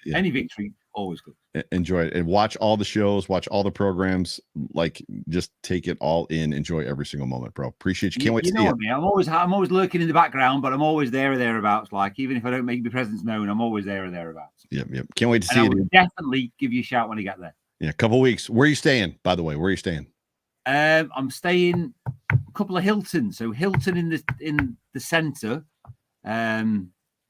Yeah. Any victory, always good. Enjoy it and watch all the shows, watch all the programs. Like, just take it all in. Enjoy every single moment, bro. Appreciate you. Can't wait to see you. I'm always lurking in the background, but I'm always there or thereabouts. Like, even if I don't make my presence known, I'm always there or thereabouts. Yep. Can't wait to see you. Definitely give you a shout when you get there. Yeah, a couple weeks. Where are you staying, by the way? Where are you staying? I'm staying a couple of Hilton. So Hilton in the center.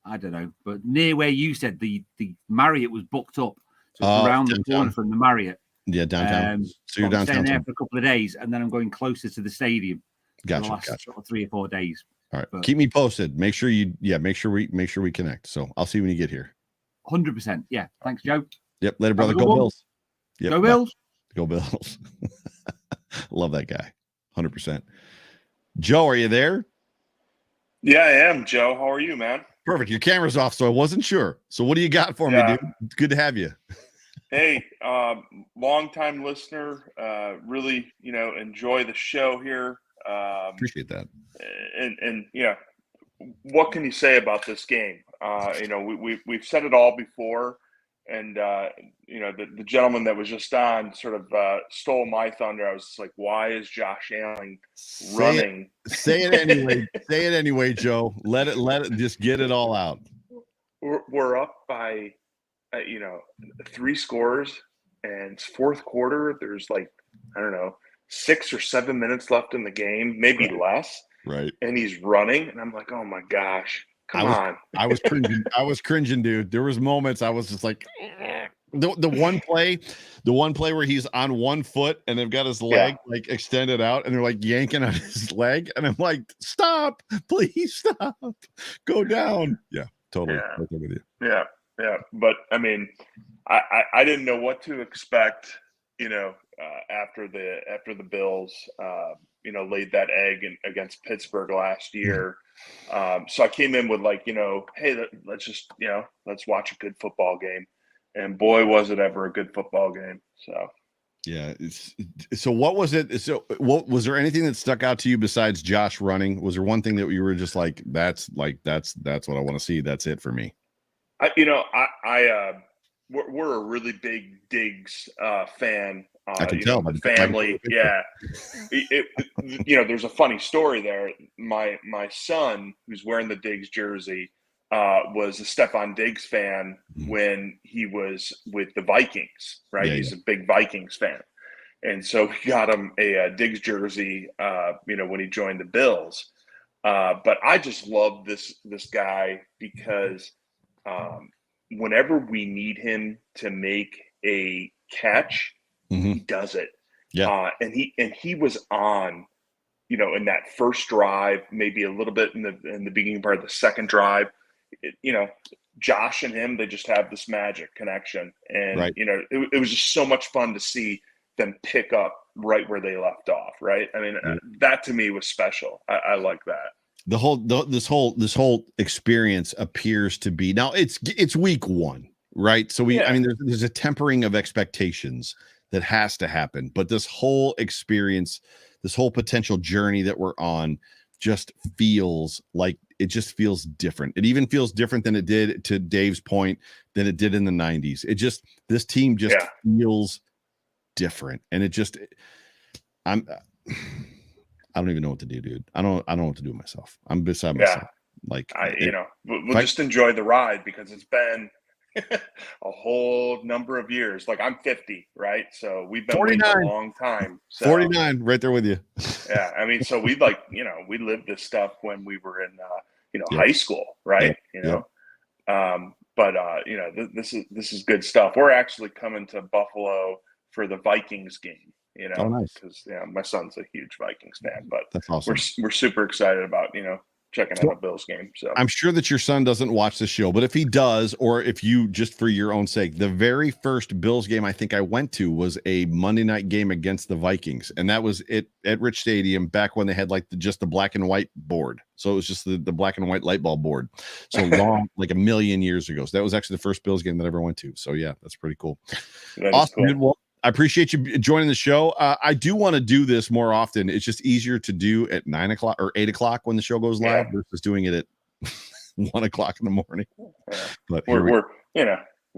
I don't know, but near where you said the Marriott was booked up. So it's around the corner from the Marriott. Yeah, downtown. So you're downtown. I'm staying there for a couple of days, and then I'm going closer to the stadium. Gotcha. For the last 3 or 4 days. All right. Keep me posted. Make sure we connect. So I'll see you when you get here. 100%. Yeah. Thanks, Joe. Yep. Later, brother. Go Bills. Yep. Go Bills. Go Bills. Love that guy. 100%. Joe, are you there? Yeah, I am, Joe. How are you, man? Perfect. Your camera's off, so I wasn't sure. So what do you got for me, dude? It's good to have you. Hey, long-time listener. Really, enjoy the show here. Appreciate that. And what can you say about this game? We've said it all before, and the gentleman that was just on sort of stole my thunder. I was just like, why is Josh Allen running? Say it anyway. Say it anyway, Joe. Let it just get it all out. We're up by 3 scores, and it's fourth quarter. There's 6 or 7 minutes left in the game, maybe less. Right. And he's running, and I'm like, oh my gosh, come on. I was cringing, dude. There was moments I was just like, the one play where he's on one foot and they've got his leg extended out, and they're like yanking on his leg, and I'm like, stop, please stop, go down. Yeah, totally. Yeah. Right there with you. Yeah. But I mean, I didn't know what to expect, after the Bills, laid that egg against Pittsburgh last year. So I came in with hey, let's watch a good football game. And boy, was it ever a good football game. So, yeah. So what was it? So what was there anything that stuck out to you besides Josh running? Was there one thing that you were just like, that's what I want to see. That's it for me. We're a really big Diggs fan. I can tell the family. Yeah. There's a funny story there. My son, who's wearing the Diggs jersey, was a Stephon Diggs fan when he was with the Vikings, right? Yeah, He's a big Vikings fan. And so we got him a Diggs jersey, when he joined the Bills. But I just love this guy because whenever we need him to make a catch, he does it. Yeah. And he was on, in that first drive, maybe a little bit in the beginning part of the second drive. Josh and him, they just have this magic connection. And, right. It was just so much fun to see them pick up right where they left off. Right. I mean, that to me was special. I like that. This whole experience appears to be, now it's week 1, right? So there's a tempering of expectations that has to happen, but this whole experience, this whole potential journey that we're on just feels different. It even feels different than it did, to Dave's point, than it did in the 90s. This team just feels different. And I don't even know what to do, dude. I don't know what to do with myself. I'm beside myself. We'll just enjoy the ride, because it's been a whole number of years. Like, I'm 50, right? So we've been waiting a long time. So, 49, right there with you. Yeah, I mean, so we we lived this stuff when we were in high school, right? But this is good stuff. We're actually coming to Buffalo for the Vikings game. Oh, nice. Because my son's a huge Vikings fan. But that's awesome. We're super excited about checking out a Bills game. So I'm sure that your son doesn't watch the show, but if he does, or if you, just for your own sake, the very first Bills game I think I went to was a Monday night game against the Vikings, and that was it at Rich Stadium back when they had like just the black and white board. So it was just the black and white light bulb board. So long, like a million years ago. So that was actually the first Bills game that I ever went to. So yeah, that's pretty cool. Awesome. Cool. Well, I appreciate you joining the show. I do want to do this more often. It's just easier to do at 9 o'clock or 8 o'clock when the show goes live versus doing it at 1 o'clock in the morning. But we're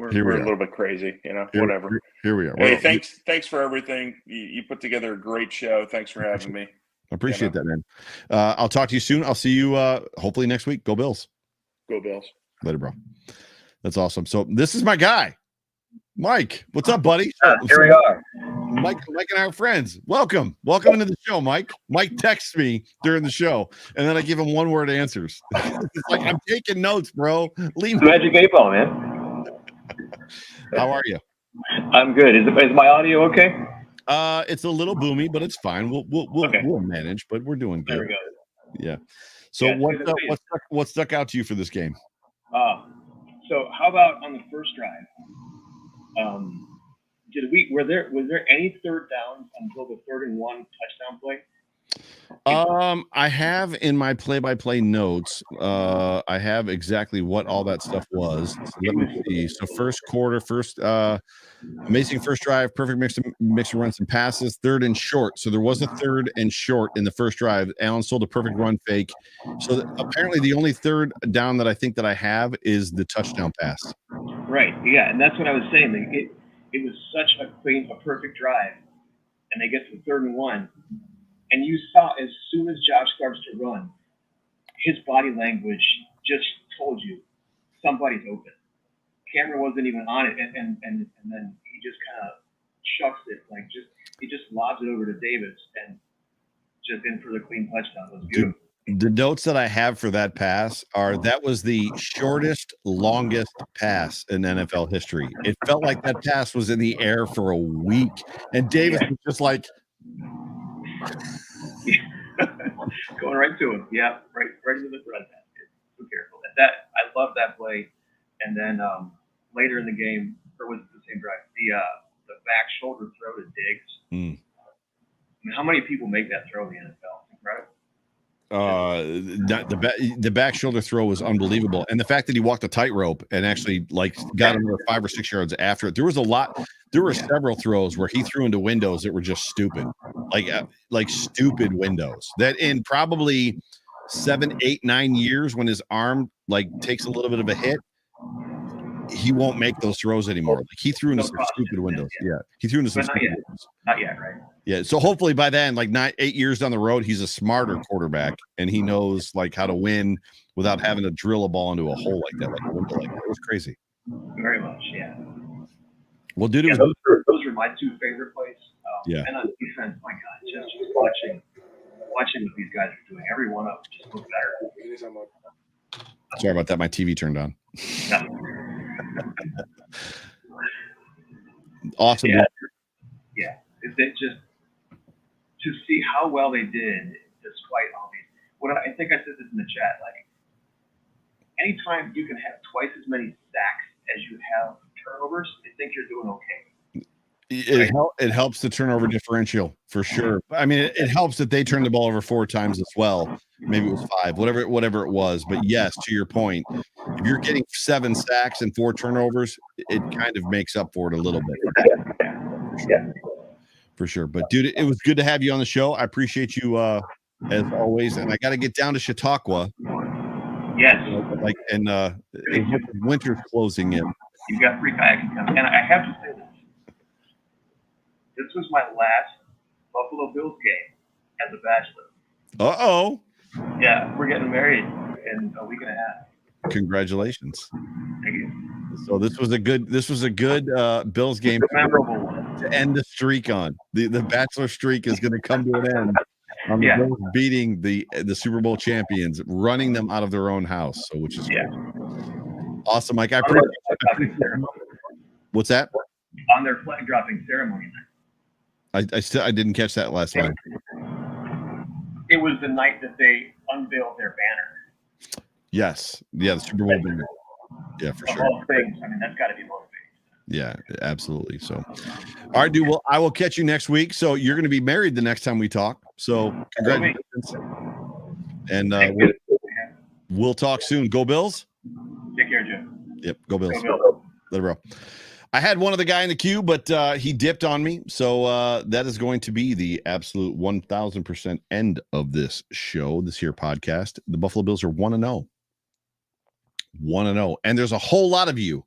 a little bit crazy, whatever. Here we are. Hey, thanks for everything. You put together a great show. Thanks for having me. I appreciate that, man. I'll talk to you soon. I'll see you hopefully next week. Go Bills. Go Bills. Later, bro. That's awesome. So this is my guy, Mike. What's up, buddy? Here we are. Mike and I are friends. Welcome into the show, Mike. Mike texts me during the show, and then I give him one-word answers. It's like I'm taking notes, bro. Magic 8 Ball, man. How are you? I'm good. Is my audio okay? It's a little boomy, but it's fine. We'll manage, but we're doing good. There we go. Yeah. So what stuck out to you for this game? So how about on the first drive? Was there any third downs until the 3rd and 1 touchdown play? I have in my play-by-play notes, I have exactly what all that stuff was. So let me see. So first quarter, amazing first drive, perfect mix of runs and passes, 3rd and short. So there was a 3rd and short in the first drive. Allen sold a perfect run fake. So apparently the only 3rd down that I think that I have is the touchdown pass. Right. Yeah, and that's what I was saying. It was such a perfect drive, and they get to the 3rd and 1. And you saw as soon as Josh starts to run, his body language just told you somebody's open. Camera wasn't even on it, and then he just kind of chucks it, he just lobs it over to Davis and just in for the clean touchdown. It was beautiful. The notes that I have for that pass are that was the shortest, longest pass in NFL history. It felt like that pass was in the air for a week, and Davis was just like. Going right to him. Yeah, right into the front. So careful. I love that play. And then later in the game, or was it the same drive? The back shoulder throw to Diggs. I mean, how many people make that throw in the NFL? It's incredible. The back shoulder throw was unbelievable, and the fact that he walked a tightrope and actually got another 5 or 6 yards after it. There were several throws where he threw into windows that were just stupid, like stupid windows that in probably 7, 8, 9 years, when his arm takes a little bit of a hit, he won't make those throws anymore. Like he threw into some stupid windows. Yeah, he threw into some stupid windows. Not yet, right? Yeah, so hopefully by then, 8 years down the road, he's a smarter quarterback and he knows how to win without having to drill a ball into a hole like that, like a window like that. It was crazy. Very much, yeah. Well, dude, those are my 2 favorite plays. Yeah. And on defense, my God, just watching what these guys are doing. Every one of them just looks better. Sorry about that. My TV turned on. Awesome. Yeah. It just to see how well they did despite all these. I think I said this in the chat. Anytime you can have twice as many sacks as you have turnovers, I think you're doing okay. It helps the turnover differential for sure. I mean, it helps that they turned the ball over 4 times as well. Maybe it was 5, whatever it was. But yes, to your point, if you're getting 7 sacks and 4 turnovers, it kind of makes up for it a little bit. Yeah. For sure. But dude, it was good to have you on the show. I appreciate you as always. And I got to get down to Chautauqua. Yes. Winter's closing in. You got free kayaking coming. And I have to say this was my last Buffalo Bills game as a bachelor. Uh-oh. Yeah, we're getting married in a week and a half. Congratulations. Thank you. So this was a good Bills game memorable one to end the streak on. The bachelor streak is going to come to an end on the Bills beating the Super Bowl champions, running them out of their own house. So which is great. Awesome, Mike. I On appreciate their flag dropping ceremony. What's that? On their flag dropping ceremony. I didn't catch that last line. It was the night that they unveiled their banner. Yes. Yeah, the Super Bowl banner. Yeah, for sure. All things. I mean, that's got to be motivating. Yeah, absolutely. So, all right, dude. Well, I will catch you next week. So you're going to be married the next time we talk. So congratulations. And we'll talk soon. Go Bills. Take care, Jim. Yep. Go Bills. Go Bills. Let it roll. I had one other guy in the queue, but he dipped on me. So that is going to be the absolute 1000% end of this show, this here podcast. The Buffalo Bills are 1-0. 1-0. And there's a whole lot of you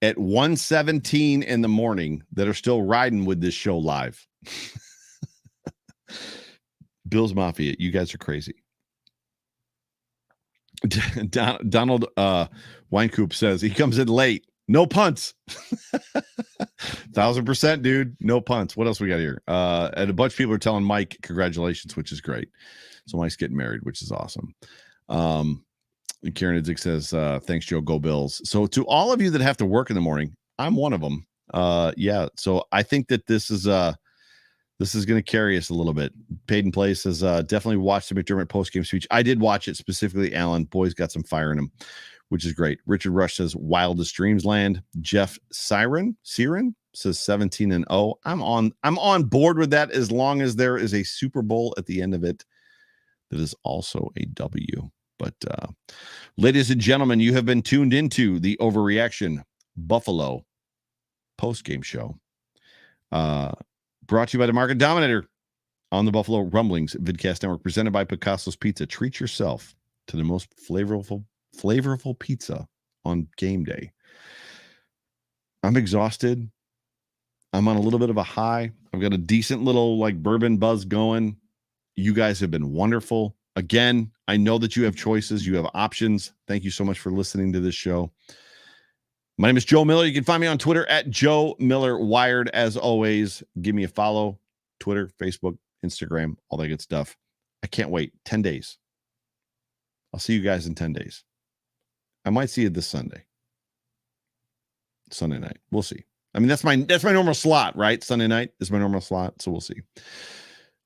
at 1:17 in the morning that are still riding with this show live. Bills Mafia, you guys are crazy. Donald Winecoop says he comes in late. No punts. 1000%, dude. No punts. What else we got here? And a bunch of people are telling Mike congratulations, which is great. So Mike's getting married, which is awesome. Karen Idzik says, thanks, Joe. Go Bills. So to all of you that have to work in the morning, I'm one of them. Yeah. So I think that this is going to carry us a little bit. Peyton Place says, definitely watched the McDermott postgame speech. I did watch it specifically. Alan, boy's got some fire in him, which is great. Richard Rush says wildest dreams land. Jeff Siren says 17-0. I'm on board with that as long as there is a Super Bowl at the end of it. That is also a W. But ladies and gentlemen, you have been tuned into the Overreaction Buffalo postgame show. Brought to you by the Market Dominator on the Buffalo Rumblings Vidcast Network, presented by Picasso's Pizza. Treat yourself to the most flavorful pizza on game day. I'm exhausted. I'm on a little bit of a high. I've got a decent little bourbon buzz going. You guys have been wonderful. Again, I know that you have choices. You have options. Thank you so much for listening to this show. My name is Joe Miller. You can find me on Twitter at Joe Miller Wired. As always, give me a follow. Twitter, Facebook, Instagram, all that good stuff. I can't wait. 10 days. I'll see you guys in 10 days. I might see you this Sunday night. We'll see. I mean, that's my normal slot, right? Sunday night is my normal slot. So we'll see.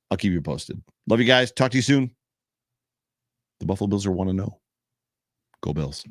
I'll keep you posted. Love you guys. Talk to you soon. The Buffalo Bills are 1-0. Go Bills.